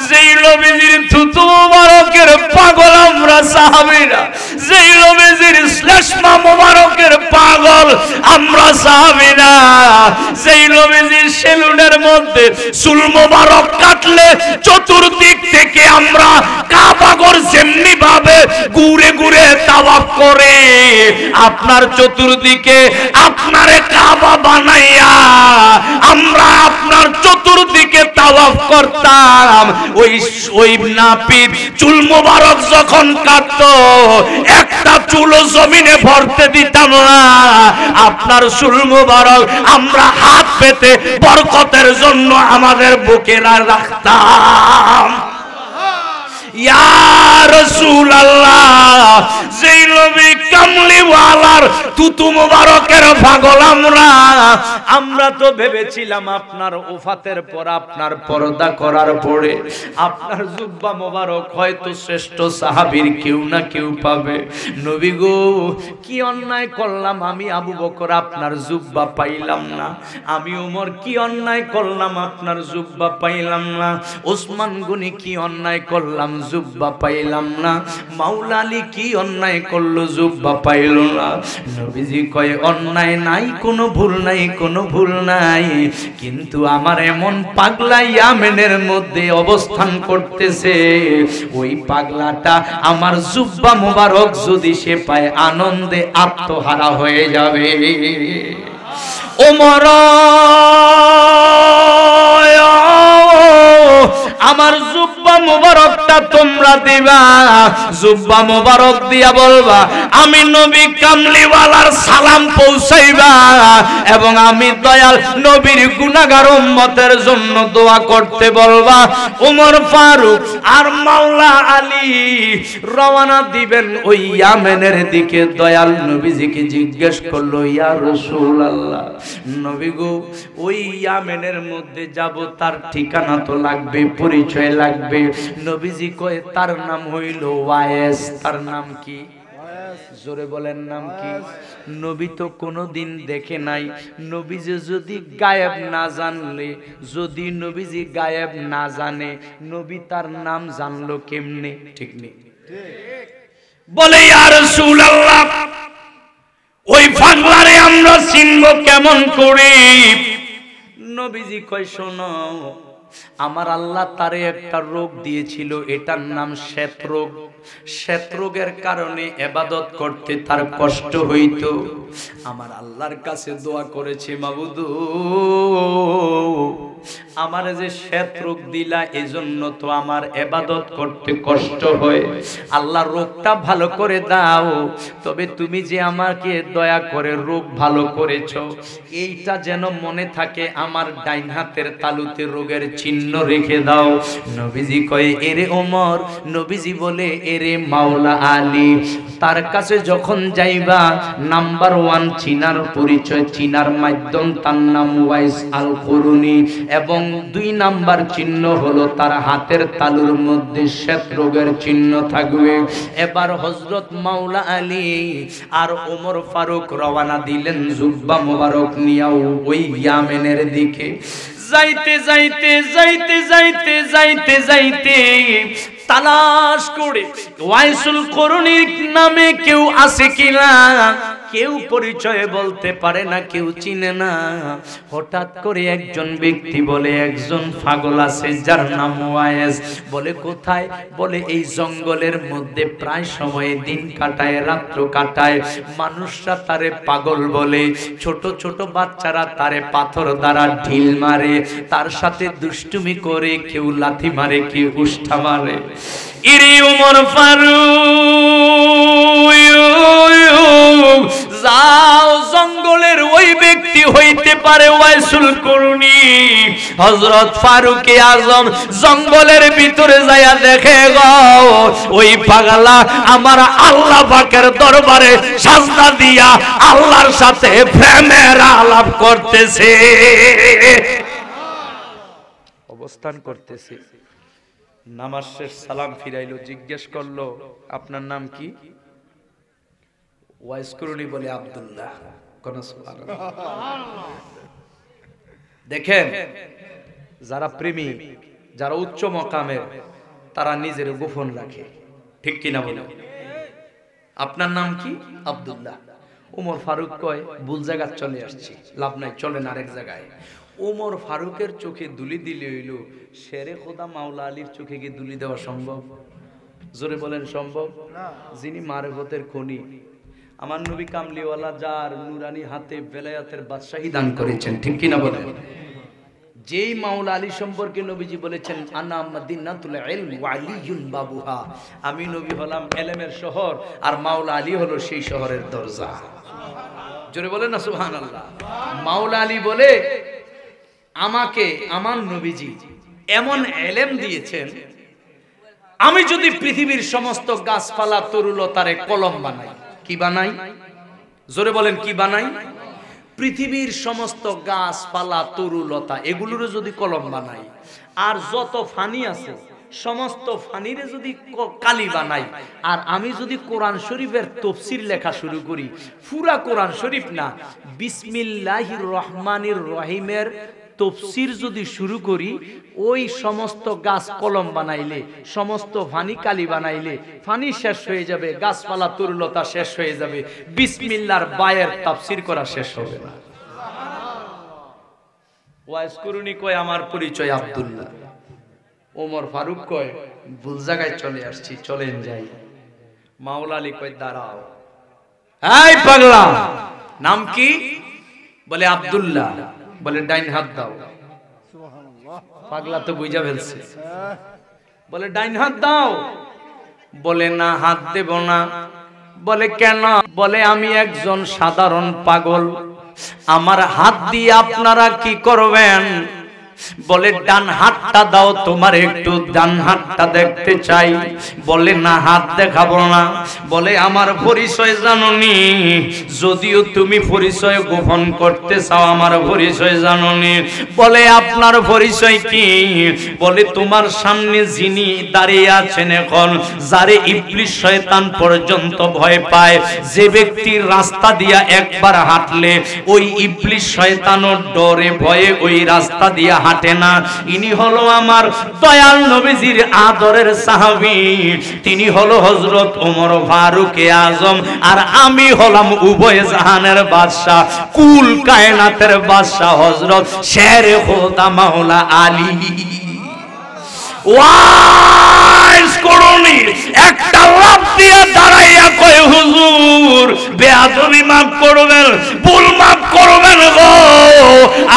যেই নবীজির থুতু মোবারকের পাগল আমরা সাহাবীরা, যেই নবীজির শ্লেষ্মা মোবারকের পাগল আমরা সাহাবীরা, যেই নবীজির সেলুনের মধ্যে চুল মোবারক কাটলে চতুর্দিক থেকে আমরা কাবাগর যেমনি ভাবে ঘুরে ঘুরে তাওয়াফ করে, আপনার চতুর্দিকে আপনারে কাবা বানাইয়া আমরা আপনার চতুর্দিকে তাওয়াফ করতাম। ওই নাপিত চুল মোবারক যখন কাটতো, একটা চুলও জমিনে ভরতে দিতাম না। আপনার চুল মোবারক আমরা হাত পেতে বরকতের জন্য আমাদের বুকে রাখতাম। ইয়া রাসূলুল্লাহ, যেই নবী কামলিওয়ালার থুতু মোবারকের পাগল আমরা তো ভেবেছিলাম আপনার ওফাতের পর, আপনার পর্দা করার পরে আপনার জুব্বা মোবারক হয়তো শ্রেষ্ঠ সাহাবীর কেউ না কেউ পাবে। নবী গো, কি অন্যায় করলাম আমি আবু বকর আপনার জুব্বা পাইলাম না, আমি ওমর কি অন্যায় করলাম আপনার জুব্বা পাইলাম না, ওসমান গনি কি অন্যায় করলাম জুব্বা পাইলাম না, মাওলা আলী কি অন্যায় করলো জুব্বা পাইল না। নবীজি কয়, অন্যায় নাই, কোনো ভুল নাই, কোনো ভুল নাই, কিন্তু আমার এমন পাগলা ইয়ামেনের মধ্যে অবস্থান করতেছে, ওই পাগলাটা আমার জুব্বা মোবারক যদি সে পায় আনন্দে আত্মহারা হয়ে যাবে। ওমর, আমার জুব্বা মোবারকটা তোমরা দিবা, জুব্বা মোবারক দিয়া বলবা আমি নবী কামলিওয়ালার সালাম পৌঁছাইবা, এবং আমি দয়াল নবীর গুনাহগার উম্মতের জন্য দোয়া করতে বলবা। ওমর ফারুক আর মাওলা আলী রওনা দিবেন ওই ইয়ামেনের দিকে। দয়াল নবীজিকে জিজ্ঞেস করলো, ইয়া রাসূলুল্লাহ, নবী গো, ওই ইয়ামেনের মধ্যে যাব, তার ঠিকানা তো লাগবে, পরিচয় লাগবে। নবীজি কয়, তার নাম হইল ওয়ায়েস। তার নাম কি? জোরে বলেন, নাম কি? নবী তো কোনোদিন দেখে নাই। নবীজি যদি গায়েব না জানলে, যদি নবীজি গায়েব না জানে, নবী তার নাম জানলো কেমনে? ঠিক নেই? বলে, ইয়া রাসূলুল্লাহ, ওই পাগলারে আমরা চিনব কেমন করে? নবীজি কয়, শোনো, আমার আল্লাহ তারে একটা রোগ দিয়েছিল, এটার নাম শ্বেত রোগ। শ্বেত রোগের কারণে ইবাদত করতে তার কষ্ট হইতো। আমার আল্লাহর কাছে দোয়া করেছে, মাবুদ আমার যে শ্বেত রোগ দিলা, এজন্য তো আমার ইবাদত করতে কষ্ট হয়, আল্লাহ রোগটা ভালো করে দাও। তবে তুমি যে আমাকে দয়া করে রোগ ভালো করেছো, এইটা যেন মনে থাকে, আমার ডাইন হাতের তালুতে রোগের চিহ্ন রেখে দাও। নবীজি কয়, এরে ওমর, নবীজি বলে, এরে মাওলা আলী, তার কাছে যখন যাইবা, নাম্বার 1 চিনার পরিচয়, চিনার মাধ্যম, তার নাম ওয়াইস আল কুরুনি। এবং 2 নাম্বার চিহ্ন হলো তার হাতের তালুর মধ্যে শ্বেত রোগের চিহ্ন থাকবে। এবার হযরত মাওলা আলী আর ওমর ফারুক রওনা দিলেন জুব্বা মোবারক নিয়াও ওই ইয়ামেনের দিকে। যাইতে যাইতে যাইতে যাইতে যাইতে যাইতে তালাশ করে ওয়াইসুল করুণীর নামে কেউ আছে কিনা কেউ পরিচয় বলতে পারে না, কেউ চিনে না। হঠাৎ করে একজন ব্যক্তি বলে একজন পাগল আছে যার নাম ওয়াইস। বলে কোথায়? বলে এই জঙ্গলের মধ্যে প্রায় সময় দিন কাটায়, রাত্র কাটায়। মানুষরা তারে পাগল বলে, ছোট ছোট বাচ্চারা তারে পাথর দ্বারা ঢিল মারে, তার সাথে দুষ্টুমি করে, কেউ লাথি মারে, কেউ উষ্টা মারে। ইরি ওমর ফারুক, যাও জঙ্গলের ওই ব্যক্তি হইতে পারে ওয়াইসুল করুণী। হযরত ফারুকে আজম জঙ্গলের ভিতরে যায়া দেখে গো ওই পাগলা আমার আল্লাহ পাকের দরবারে সাজদা দিয়া আল্লাহর সাথে প্রেমের আলাপ করতেছে, অবস্থান করতেছে। নামাজ শেষ সালাম ফিরাইলো, জিজ্ঞেস করলো আপনার নাম কি? ওয়াইস করুনি বলে আব্দুল্লাহ। দেখেন যারা প্রেমী, যারা উচ্চ মকামের, তারা নিজের গোপন রাখে, ঠিক কিনা বলে? আপনার নাম কি? আব্দুল্লাহ। ওমর ফারুক কয় ভুল জায়গা চলে আসছি, লাভ নাই, চলেন আরেক জায়গায়। ওমর ফারুকের চোখে দুলি দিলে হইল, শেরে খোদা মাওলা আলীর চোখে কি দুলি দেওয়া সম্ভব? জোরে বলেন সম্ভব? যিনি মারেফতের খনি, আমার নবী কামলিওয়ালা, যার নুরানি হাতে বেলায়াতের বাদশাহী দান করেছেন, ঠিক কিনা বলেন? যেই মাওলা আলী সম্পর্কে নবীজি বলেছেন আনা মাদিনাতুল ইলম ওয়া আলিয়ুন বাবুহা, আমি নবী হলাম ইলমের শহর আর মাওলা আলী হলো সেই শহরের দরজা। জোরে বলেন না সুবহানাল্লাহ। মাওলা আলী বলে আমাকে আমার নবীজি এমন ইলম দিয়েছেন, আমি যদি পৃথিবীর সমস্ত গাছপালা তরুলতারে কলম বানাই। কি বানাই? জোরে বলেন কি বানাই? পৃথিবীর সমস্ত গাছপালা তরুলতা এগুলোর যদি কলম বানাই, আর যত ফানি আছে সমস্ত ফানিরে যদি কালি বানাই, আর আমি যদি কোরআন শরীফের তাফসীর লেখা শুরু করি, পুরা কোরআন শরীফ না, বিসমিল্লাহির রহমানির রহিমের তাফসীর যদি শুরু করি, ওই সমস্ত গাছ কলম বানাইলে, সমস্ত ফানি কালি বানাইলে ফানি শেষ হয়ে যাবে, গাছপালা তরুলতা শেষ হয়ে যাবে, বিসমিল্লাহর বায়ের তাফসীর করা শেষ হবে না। ওয়াইস করুনি কয় আমার পরিচয় আব্দুল্লাহ। ওমর ফারুক কয় ভুল জায়গায় চলে আসছি, চলেন যাই। মাওলা আলী কয় দাঁড়াও, এই পাগলা নাম কি? বলে আব্দুল্লাহ। বলে ডাইন হাত দাও। পাগলা তো বুঝা ফেলছে। বলে ডাইন হাত দাও। বলে না, হাত দেব না। বলে কেন? বলে আমি একজন সাধারণ পাগল, আমার হাত দিয়ে আপনারা কি করবেন? বলে ডান হাতটা দাও, তোমার একটু ডান হাতটা দেখতে চাই। বলে না, হাত দেখাবো না। বলে আমার পরিচয় জানোনি? যদিও তুমি পরিচয় গোপন করতে চাও, আমার পরিচয় জানোনি। বলে আপনার পরিচয় কি? বলে তোমার সামনে যিনি দাঁড়িয়ে আছেন এখন, যারে ইবলিস শয়তান পর্যন্ত ভয় পায়, যে ব্যক্তির রাস্তা দিয়া একবার হাঁটলে ওই ইবলিস শয়তানও ডরে ভয়ে ওই রাস্তা দিয়া হাঁটে না, ইনি হলো আমার দয়াল নবীজির আদরের সাহাবী, তিনি হলো হযরত ওমর ফারুকে আজম, আর আমি হলাম উভয় জাহানের বাদশা, কুল কায়নাতের বাদশা হযরত শেরে খোদা মাওলা আলী। ওয়াইস করুনি একটা লাফ দিয়ে দাঁড়াইয়া কয় হুজুর বেয়াদবি মাফ করবেন, ভুল মাফ করবেন গো,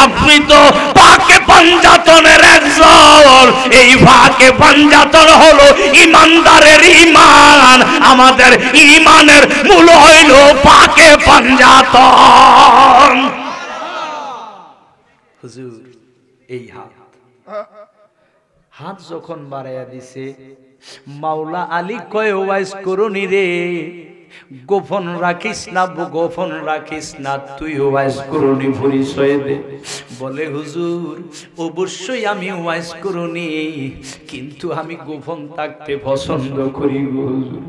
আপনি তো পাকে পাঞ্জাতনের একজন, এই পাকে পাঞ্জাতন হলো ইমানদারের ইমান, আমাদের ইমানের মূল হইল পাকে পাঞ্জাতন। হুজুর এই হাত যখন বাড়াইয়া দিছে, মাওলা আলী কয় ওয়াইস করুনি রে, গোপন রাখিস না, গোপন রাখিস না, তুই ওয়াইজ করুনি পরিচয় দে। বলে হুজুর অবশ্যই আমি ওয়াইজ করুনি, কিন্তু আমি গোপন থাকতে পছন্দ করি হুজুর।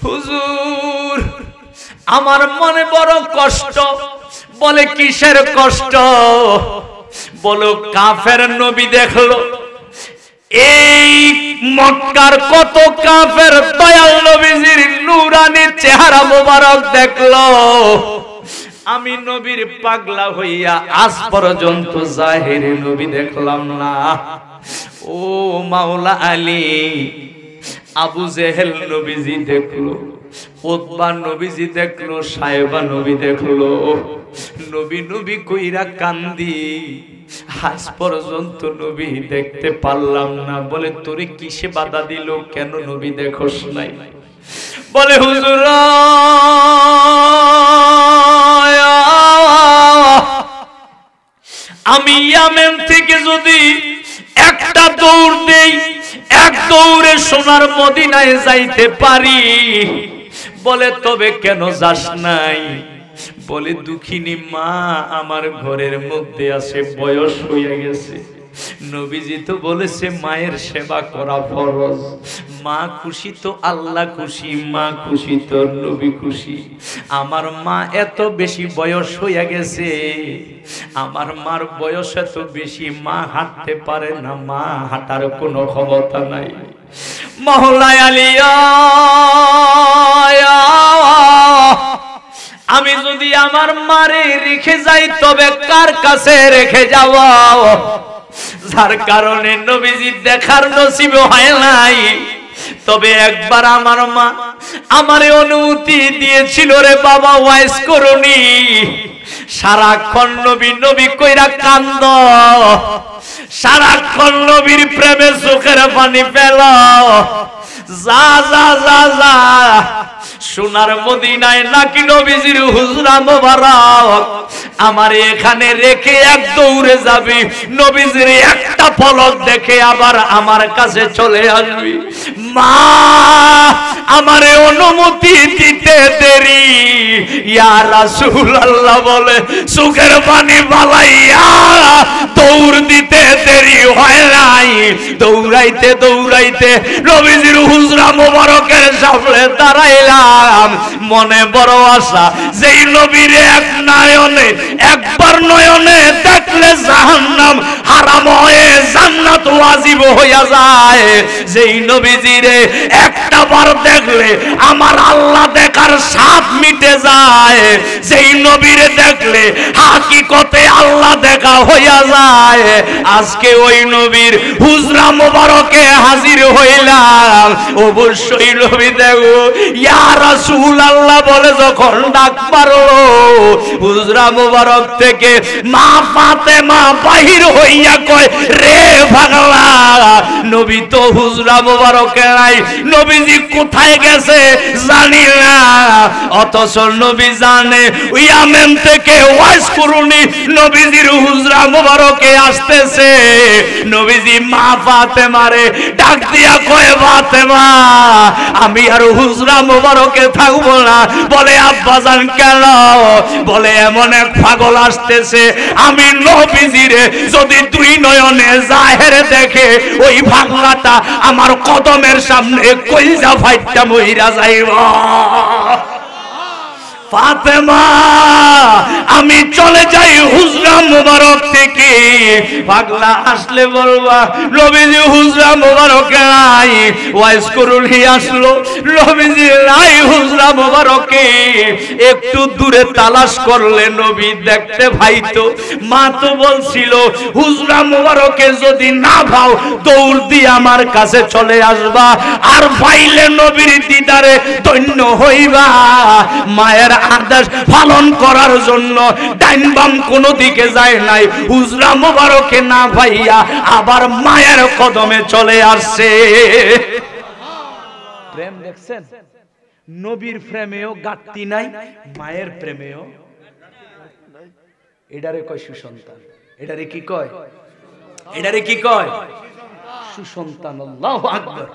হুজুর আমার মনে বড় কষ্ট। বলে কিসের কষ্ট? বলো কাফের নবী দেখলো, এই মক্কার কত কাফের দয়াল নবীজির নূরানি চেহারা মোবারক দেখলো, আমি নবীর পাগলা হইয়া আজ পর্যন্ত জাহিরে নবী দেখলাম না। ও মাওলা আলী, আবু জেহেল নবীজি দেখলো, উতবা নবীজি দেখলো, সাহেবা নবী দেখলো, নবী নবী কইরা কান্দি, আজ পর্যন্ত নবী দেখতে পারলাম না। বলে তোরে কিসে বাধা দিল, কেন নবী দেখোস নাই? বলে হুজুর আমি ইয়ামেন থেকে যদি একটা দৌড় দেই, এক দৌড়ে সোনার মদিনায় যাইতে পারি। বলে তবে কেন যাস নাই? বলে দুঃখিনী মা আমার ঘরের মধ্যে আছে, বয়স হয়ে গেছে। নবীজি তো বলেছে মায়ের সেবা করা ফরজ। মা খুশি তো আল্লাহ খুশি, মা খুশি তো নবী খুশি। আমার মা এত বেশি বয়স হয়ে গেছে, আমার মার বয়স এত বেশি, মা হাঁটতে পারে না, মা হাঁটার কোনো ক্ষমতা নাই। মহলায় আলিয়া আমি যদি আমার মারে রেখে যাই, তবে কার কাছে রেখে যাব? যার কারণে নবীজি দেখার নসিব হয় নাই। তবে একবার আমার মা আমারে অনুমতি দিয়েছিল, রে বাবা ওয়াইজ করুনি, সারাক্ষণ নবী নবী কইরা কান্দ, সারাক্ষণ নবীর প্রেমে চোখের পানি ফেল, যা যা যা যা সোনার মদিনায় নাকি নবীজির হুজরা মোবারক, আমার এখানে রেখে এক দৌড়ে যাবি, নবীজির একটা পলক দেখে আবার আমার কাছে চলে আসবি। মা আমারে অনুমতি দিতে দেরি, ইয়া রাসূলুল্লাহ বলে চোখের পানি বালাইয়া দৌড় দিতে দেরি হয় নাই। দৌড়াইতে দৌড়াইতে নবীজির হুজরা মোবারকের সামনে দাঁড়াইলাম, মনে বড় আশা, যেই নবীর এক নয়নে একবার নয়নে দেখলে জাহান্নাম হারাম হয়ে জান্নাত ওয়াজিব হইয়া যায়, যেই নবীজিরে একটা বার দেখলে আমার আল্লাহ দেখার স্বাদ মিটে যায়, যেই নবীরে দেখলে হাকিকতে আল্লাহ দেখা হইয়া যায়। আজকে ওই নবীর হুজরা মোবারকে হাজির হইলাম, অবশ্যই নবী দেখো। ইয়া রাসূলুল্লাহ বলে যখন ডাক পারলো, হুজরা মোবারক থেকে মা ফাতেমা বাহির হইয়া কয়, রে পাগলা, নবী তো হুজরা মোবারকে নাই, নবীজি কোথায় গেছে জানি না। অথচ নবী জানে ইয়ামেন থেকে ওয়াইজ করুনি নবীজির হুজরা মোবারকে আসতেছে। নবীজি মা ফাতেমারে ডাক দিয়া কয়, ফাতেমা আমি আর হুজরা মোবারকে থাকবো না। বলে আব্বাজান কেন? বলে এমন এক পাগল আসতেছে, আমি নবীজিরে যদি দুই নয়নে জাহের দেখে, ওই পাগলাটা আমার কদমের সামনে কইজা ফাইটটা মইরা যাইব। ফাতেমা আমি চলে যাই হুজরা মোবারক থেকে। পাগলা আসলে বলবা নবীজি হুজরা মোবারকে নাই, ওয়াইজ করুন হি আসলো, নবীজি নাই হুজরা মোবারকে। একটু দূরে তালাশ করলে নবী দেখতে ভাইতো। মা তো বলছিল হুজরা মোবারকে যদি না পাও দৌড় দিয়ে আমার কাছে চলে আসবা, আর পাইলে নবীর দিদারে ধন্য হইবা। মায়ের আদেশ পালন করার জন্য ডাইন বাম কোনো দিকে যায় নাই, হুজরা মোবারকে না ভাইয়া আবার মায়ের কদমে চলে আসছে। প্রেম দেখছেন? নবীর প্রেমেও ঘাটতি নাই, মায়ের প্রেমেও। এটারে কয় সুসন্তান। এটারে কি কয়? এটারে কি কয়? সুসন্তান। আল্লাহু আকবার।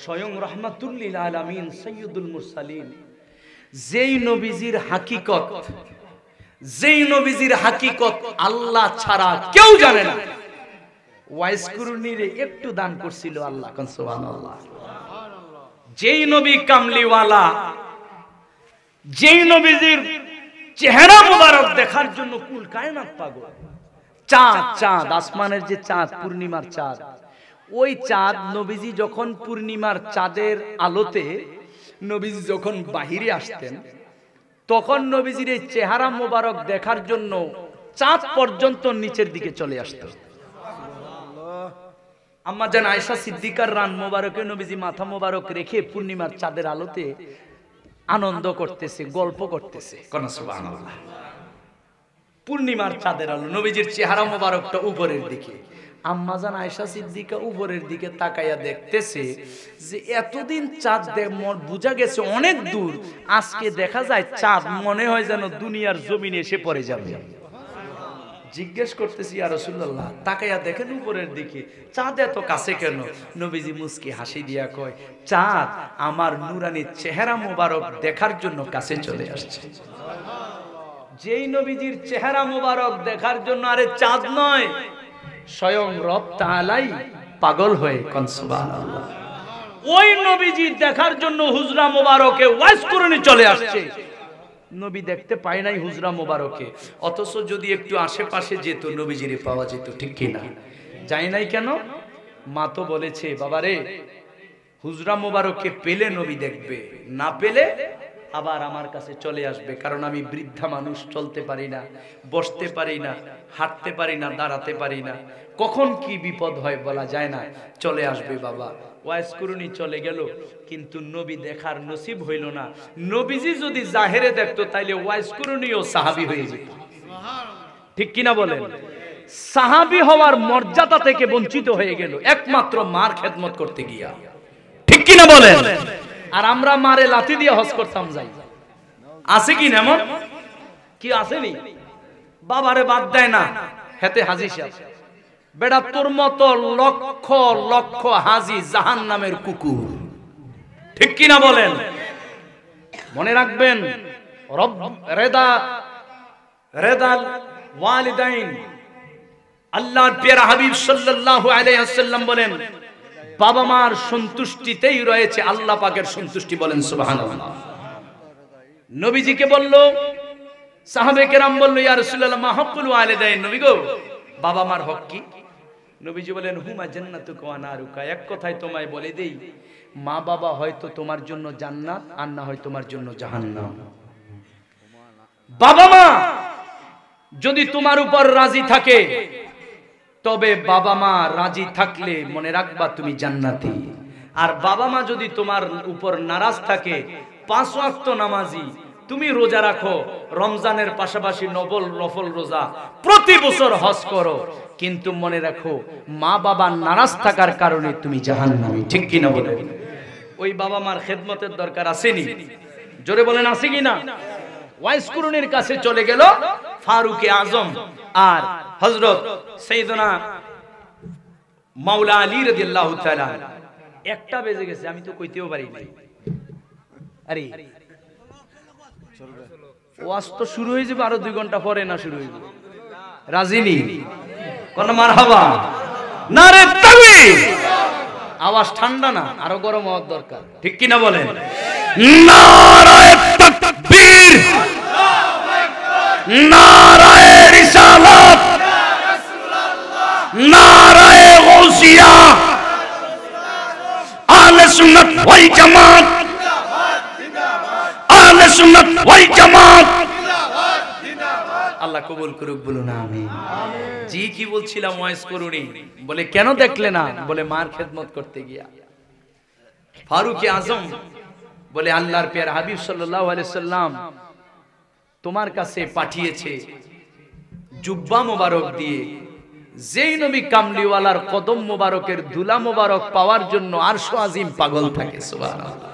স্বয়ং রাহমাতুল লিল আলামিন সাইয়্যিদুল মুরসালিন যেই নবীজির হাকিকত, যেই নবীজির হাকিকত আল্লাহ ছাড়া কেউ জানে না, ওয়াইস কুরুনিরে একটু দান করছিল আল্লাহ। সুবহানাল্লাহ। যেই নবী কামলিওয়ালা, যেই নবীজির চেহারা মোবারক দেখার জন্য কুল কায়নাত পাগল। চাঁদ, চাঁদ আসমানের যে চাঁদ, পূর্ণিমার চাঁদ, ওই চাঁদ নবীজি যখন পূর্ণিমার চাঁদের আলোতে নবীজি যখন বাহিরে আসতেন, তখন নবীজির এই চেহারা মোবারক দেখার জন্য চাঁদ পর্যন্ত নিচের দিকে চলে আসতো। আম্মা জান আয়েশা সিদ্দিকার রান মোবারকে নবীজি মাথা মোবারক রেখে পূর্ণিমার চাঁদের আলোতে আনন্দ করতেছে, গল্প করতেছে। সুবহানাল্লাহ। পূর্ণিমার চাঁদের আলো, নবীজির চেহারা মোবারকটা উপরের দিকে। আম্মা জান আয়েশা সিদ্দিকা উপরের দিকে তাকাইয়া দেখতেছে যে এতদিন চাঁদ বোঝা গেছে অনেক দূর, আজকে দেখা যায় চাঁদ মনে হয় যেন দুনিয়ার জমিনে এসে পড়ে যাবে। জিজ্ঞেস করতেছি, ইয়া রাসূলুল্লাহ, তাকাইয়া দেখেন উপরের দিকে, চাঁদ এত কাছে কেন? নবীজি মুস্কি হাসি দিয়া কয়, চাঁদ আমার নূরানী চেহারা মোবারক দেখার জন্য কাছে চলে আসছে। যেই নবীজির চেহারা মোবারক দেখার জন্য, আরে চাঁদ নয়, স্বয়ং রব তাআলাই পাগল হয়ে সুবহানাল্লাহ, ওই নবীজি দেখার জন্য হুজরা মোবারকে ওয়াইজ কুরআনি চলে আসছে। নবী দেখতে পায় নাই হুজরা মোবারকে, অথচ যদি একটু আশেপাশে যেত নবীজিরে পাওয়া যেত, ঠিক কিনা? যাই নাই কেন? মা তো বলেছে, বাবারে হুজরা মোবারকে পেলে নবী দেখবে, না পেলে আবার আমার কাছে চলে আসবে, কারণ আমি বৃদ্ধা মানুষ, চলতে পারি না, বসতে পারি না, হাঁটতে পারি না, দাঁড়াতে পারি না, কখন কি বিপদ হয় বলা যায় না, চলে আসবে বাবা। ওয়াইজ কুরআনি চলে গেল, কিন্তু নবী দেখার নসিব হইল না। নবীজি যদি জাহেরে দেখতো তাইলে ওয়াইজ কুরআনিও সাহাবী হয়ে যেত, ঠিক কিনা বলেন? সাহাবী হওয়ার মর্যাদা থেকে বঞ্চিত হয়ে গেল একমাত্র মার খেদমত করতে গিয়া, ঠিক কিনা বলেন? আর আমরা মারে লাথি দিয়ে হজ করতাম যাই, আছে কি না? এমন কি আসেনি? বাবারে বাদ দেয় না, হেতে হাজি সাহেব, বেটা তোর মতো লক্ষ লক্ষ হাজি জাহান্নামের কুকুর, ঠিক কিনা বলেন? মনে রাখবেন, রব রেদা রেদাল ওয়ালিদাইন, আল্লাহর প্রিয় হাবিব সাল্লাল্লাহু আলাইহি ওয়াসাল্লাম বলেন, বাবা মার সন্তুষ্টিতেই রয়েছে আল্লাহ পাকের সন্তুষ্টি। বলেন সুবহানাল্লাহ। নবীজিকে বলল, সাহাবে কেরাম বলল, ইয়া রাসূলুল্লাহ মা হাক্কুল ওয়ালিদাইন, নবী গো বাবা মার হক কি? নবীজি বলেন, হুমা জান্নাতুকা ওয়া নারুকা, এক কথায় তোমায় বলে দেই, মা বাবা হয়তো তোমার জন্য জান্নাত, আর না হয় তোমার জন্য জাহান্নাম। বাবা মা যদি তোমার উপর রাজি থাকে, তবে বাবা মা রাজি থাকলে মনে রাখবা তুমি জান্নাতি। আর বাবা মা যদি তোমার উপর নারাজ থাকে, 5 ওয়াক্ত নামাজি, তুমি রোজা রাখো, রমজানের পাশাপাশি নফল রোজা, প্রতি বছর হজ করো, কিন্তু মনে রাখো মা বাবা নারাজ থাকার কারণে তুমি জাহান্নামী, ঠিক কিনা বলেন? ওই বাবা মার খেদমতের দরকার আসেনি? জোরে বলেন, আছে কিনা? ওয়াইজ কুরআনির কাছে চলে গেল ফারুকে আজম আর হযরত সাইয়েদনা মাওলা আলী রাদিয়াল্লাহু তাআলা। একটা বেজে গেছে, আমি তো কইতেও পারি নাই। আরে ওয়াজ তো শুরু হয়ে যাবে আরো 2 ঘন্টা পরে, না শুরু হয়ে যাবে? রাজিনী কোন মারহাবা, নারে তাকবীর। আওয়াজ ঠান্ডা না, আরো গরম হওয়ার দরকার, ঠিক কি না বলেন? নারায়ে তাকবীর, নারায়ে রিসালাত, নারায়ে গাউসিয়া, আহলে সুন্নাত ওয়াল জামাত, আহলে সুন্নাত ওয়াল জামাত। আল্লাহ কবুল করুক, বলুন আমিন। জি কি বলছিলাম, ওয়াইজ কুরআনি বলে কেন দেখলে না? বলে মার খেদমত করতে গিয়া। ফারুকে আজম বলে, আল্লাহর প্রিয় হাবিব সাল্লাল্লাহু আলাইহি সাল্লাম তোমার কাছে পাঠিয়েছে জুব্বা মোবারক দিয়ে। যেই নবী কামলিওয়ালার কদম মোবারকের ধুলা মোবারক পাওয়ার জন্য আরশ আজিম পাগল থাকে। সুবহানাল্লাহ।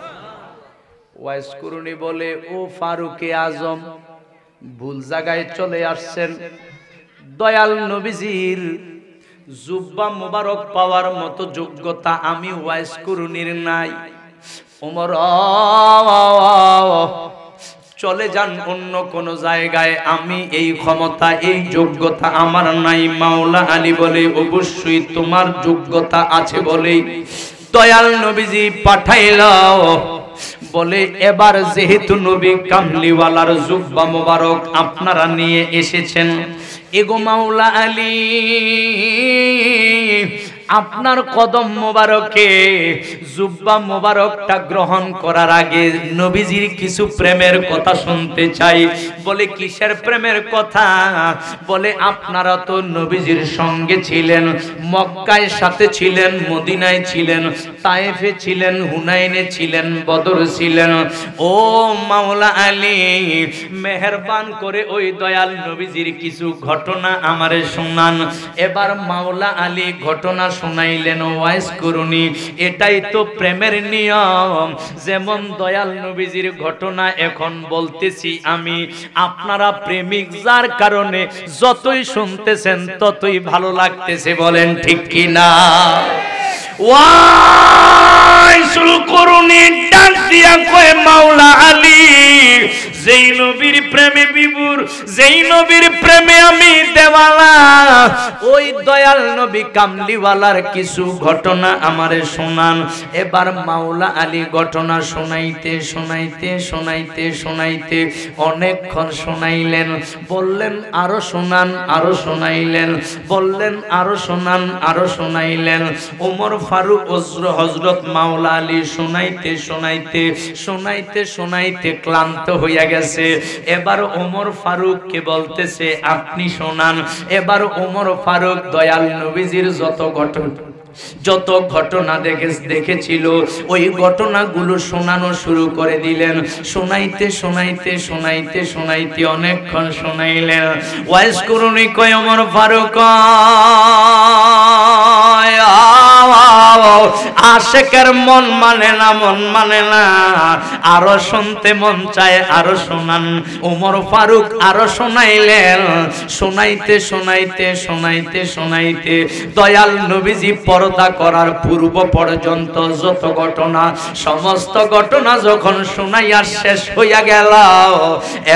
ওয়াইজ কুরআনি বলে, ও ফারুকে আজম, ভুল জায়গায় চলে আসছেন। দয়াল নবীজির জুব্বা মোবারক পাওয়ার মতো যোগ্যতা আমি ওয়াইজ কুরআনির নাই। ওমর চলে যান অন্য কোন জায়গায়, আমি এই ক্ষমতা এই যোগ্যতা আমার নাই। মাওলা আলী বলে অবশ্যই তোমার যোগ্যতা আছে বলেই দয়াল নবীজি পাঠাইলাও। বলে এবার যেহেতু নবী কামলিওয়ালার জুব্বা মোবারক আপনারা নিয়ে এসেছেন, এগো মাওলা আলী আপনার কদম মোবারকে জুব্বা মোবারকটা গ্রহণ করার আগে নবীজির কিছু প্রেমের কথা শুনতে চাই। বলে কিসের প্রেমের কথা? বলে আপনারা তো নবীজির সঙ্গে ছিলেন, মক্কায় সাথে ছিলেন, মদিনায় ছিলেন, তায়েফে ছিলেন, হুনাইনে ছিলেন, বদর ছিলেন। ও মাওলা আলী মেহেরবান করে ওই দয়াল নবীজির কিছু ঘটনা আমারে শোনান। এবার মাওলা আলী ঘটনা শোনাইলেন, ওয়াইজ করুনি। এটাই তো প্রেমের নিয়ম। যেমন দয়াল নবীজির ঘটনা এখন বলতেছি আমি, আপনারা প্রেমিক যার কারণে যতই শুনতেছেন ততই ভালো লাগতেছে, বলেন ঠিক কি না? ওয়াইসুল করুনি ডাক দিয়া কয় মাওলা আলী যেই নবীর প্রেমে বিভোর, যেই নবীর প্রেমে আমি দেওয়ালা, ওই দয়াল নবী কামলিওয়ালার কিছু ঘটনা আমারে শোনান। এবার মাওলা আলী ঘটনা শোনাইতে শোনাইতে শোনাইতে শোনাইতে অনেকক্ষণ শোনাইলেন। বললেন আরো শোনান, আরো শোনাইলেন। বললেন আরো শোনান, আরো শোনাইলেন। ওমর ফারুক হযরত মাওলা আলী শোনাইতে শোনাইতে শোনাইতে শোনাইতে ক্লান্ত হইয়া গেছে। এবার ওমর ফারুককে বলতেছে আপনি শোনান। এবার ওমর ফারুক দয়াল নবীজির যত ঘটনা দেখেছিল ওই ঘটনাগুলো শোনানো শুরু করে দিলেন। শোনাইতে শোনাইতে শোনাইতে শোনাইতে অনেকক্ষণ শোনাইলেন। ওয়াইজ করুনি কয় ওমর ফারুক আশেকের মন মানে না, মন মানে না, আরো শুনতে মন চায়, আরো শোনান। ওমর ফারুক আরো শোনাইলেন। শোনাইতে শোনাইতে শোনাইতে শোনাইতে দয়াল নবীজি পর্দা করার পূর্ব পর্যন্ত যত ঘটনা, সমস্ত ঘটনা যখন শোনাইয়া শেষ হইয়া গেল,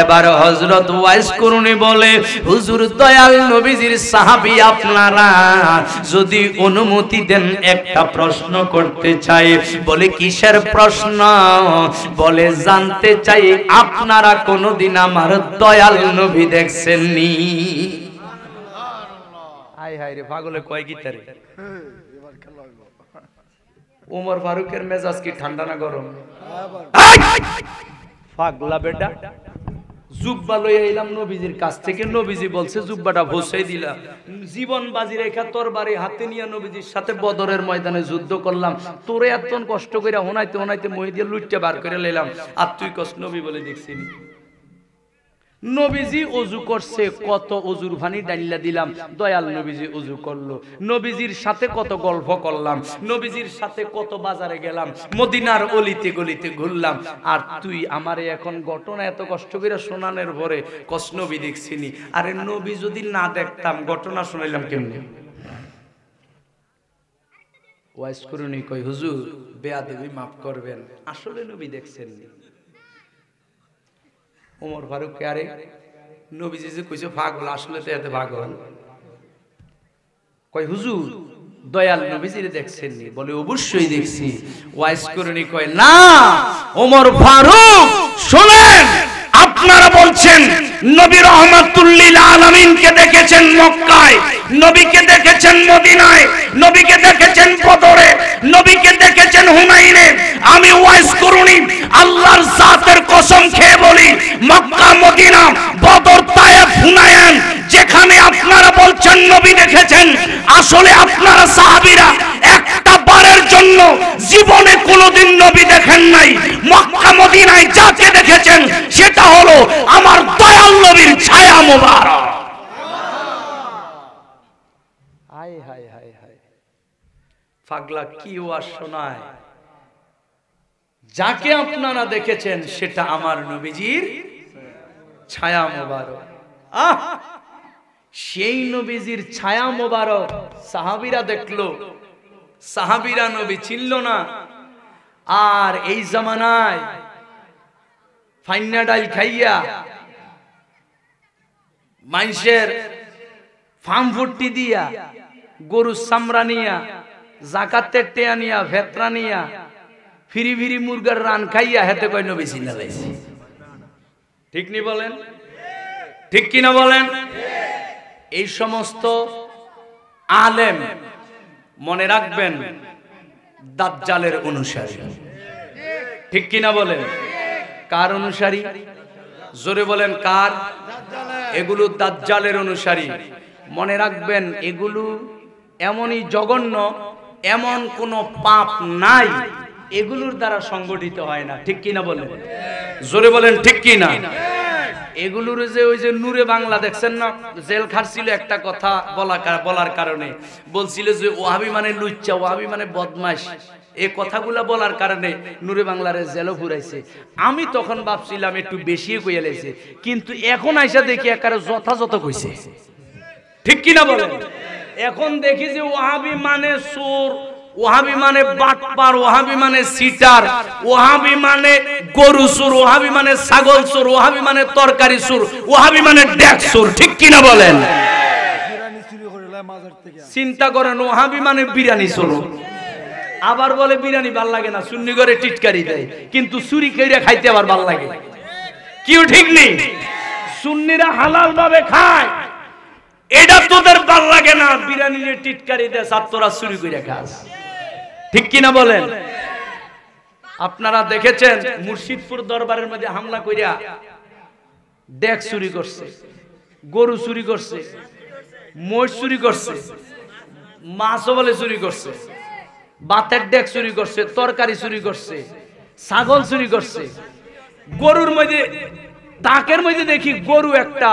এবার হযরত ওয়াইস করুনি বলে হুজুর দয়াল নবীজির সাহাবী আপনারা যদি অনুমতি দেন একটা প্রশ্ন করতে চাই। বলে কিসের প্রশ্ন? বলে জানতে চাই আপনারা কোনদিন আমার দয়াল নবী দেখছেননি? হায় হায় রে পাগলে কয় গিতারে। ওমর ফারুকের মেজাজ কি ঠান্ডা না গরম? পাগলা বেটা, জুব্বা লইয়া এলাম নবীজির কাছ থেকে, নবীজি বলছে জুব্বাটা ভসাই দিলাম, জীবন বাজি রেখা তরবারি হাতে নিয়ে নবীজির সাথে বদরের ময়দানে যুদ্ধ করলাম, তোরে এত কষ্ট করে হোনাইতে হোনাইতে মই দিয়ে লুটটা বার করে লইলাম, আর তুই কষ্ট নবী বলে দেখছিনি? নবীজি ওযু করছে, কত ওযুর পানি ডাইলা দিলাম, দয়াল নবীজি ওযু করলো। নবীজির সাথে কত গল্প করলাম, নবীজির সাথে কত বাজারে গেলাম, মদিনার অলিতে গলিতে ঘুরলাম, আর তুই আমারে এখন ঘটনা এত কষ্ট করে শোনানোর পরে কষ্ট নবী দেখছিনি? আরে নবী যদি না দেখতাম ঘটনা শোনাইলাম কেমনে? ওয়াইজ করুনি কই হুজুর বেয়াদবি মাফ করবেন, আসলে নবী দেখছেন। ওমর ফারুক আরে নবীজি যে কইছে পাগল, আসলে তো এত পাগল। কই হুজুর দয়াল নবীজিরে দেখছেননি? বলে অবশ্যই দেখছি। ওয়াইজ করুনি কয় না ওমর ফারুক শুনেন, আপনারা বলছেন নবী রাহমাতুল লিল আলামিনকে দেখেছেন মক্কায়, নবীকে দেখেছেন মদিনায়, নবীকে দেখেছেন বদরে, নবীকে দেখেছেন হুনাইনে। আমি ওয়াইজ করুনি আল্লাহর জাতের কসম খেয়ে বলি, মক্কা, মদিনা, বদর, তায়েফ, হুনাইন যেখানে আপনারা বলছেন নবী দেখেছেন, আসলে আপনারা সাহাবীরা একটা বারের জন্য জীবনে কোনোদিন নবী দেখেন নাই। মক্কা মদিনায় যাকে দেখেছেন সেটা হলো আমার দয়াল নবীর ছায়া মোবারক। হায় হায় হায় হায়, পাগলা কি ওয়াজ শোনায়? যাকে আপনারা দেখেছেন সেটা আমার নবীজির ছায়া মোবারক। সেই নবীজির ছায়া মোবারক সাহাবীরা দেখলো, সাহাবীরা নবী চিনল না। আর এই জামানায় ফাইন্না ডাইল খাইয়া মানুষের ফার্ম ফুটি দিয়া গরুর চামড়া নিয়া জাকাতের টেয়া নিয়া ভেতরা নিয়া ফিরি ফিরি মুরগার রান খাইয়া হেতে কয় নবী চিল্লা লাইছে। ঠিক নি বলেন? ঠিক কিনা বলেন? এই সমস্ত আলেম মনে রাখবেন দাজ্জালের অনুসারী। ঠিক কিনা বলেন? কার অনুসারী? জোরে বলেন কার? এগুলো দাজ্জালের অনুসারী। মনে রাখবেন এগুলো এমনই জঘন্য, এমন কোনো পাপ নাই এগুলোর দ্বারা সংগঠিত হয় না। ঠিক কিনা বলেন? জোরে বলেন ঠিক কিনা? এগুলোর যে ওই যে নূরে বাংলা দেখছেন না, জেল খাটছিল একটা কথা বলার কারণে, বলছিল যে ওয়াহাবি মানে লুচ্চা, ওয়াহাবি মানে বদমাশ। এই কথাগুলা বলার কারণে নূরে বাংলারে জেলও ঘুরাইছে। আমি তখন ভাবছিলাম একটু বেশি কইয়া লাইছে, কিন্তু এখন আইসা দেখি একেবারে যথাযথ কইছে। ঠিক কিনা বলেন? এখন দেখি যে ওয়াহাবি মানে চোর, ওয়াহাবি মানে বাটপার, ওয়াহাবি মানে সিটার, ওয়াহাবি মানে গরু চোর, ওয়াহাবি মানে ছাগল চোর, ওয়াহাবি মানে তরকারি চোর, ওয়াহাবি মানে ডেক চোর। ঠিক কিনা বলেন? চিন্তা করেন, ওয়াহাবি মানে বিরিয়ানি চোর। আবার বলে বিরিয়ানি ভাল লাগে না, সুন্নি করে টিটকারি দেয়, কিন্তু চুরি কইরা খাইতে আবার ভাল লাগে। কিও ঠিক নেই? সুন্নিরা হালাল ভাবে খায়, এটা তোদের ভাল লাগে না, বিরিয়ানি টিটকারি দেয়, ছাত্ররা চুরি কইরা খাস। ঠিক কিনা বলেন? আপনারা দেখেছেন মুর্শিদপুর দরবারের মধ্যে হামলা কইরা ডেক চুরি করছে, গরু চুরি করছে, মোষ চুরি করছে, মাছও বলে চুরি করছে, বাতের ডেক চুরি করছে, তরকারি চুরি করছে, ছাগল চুরি করছে। গরুর মধ্যে তাকের মধ্যে দেখি গরু একটা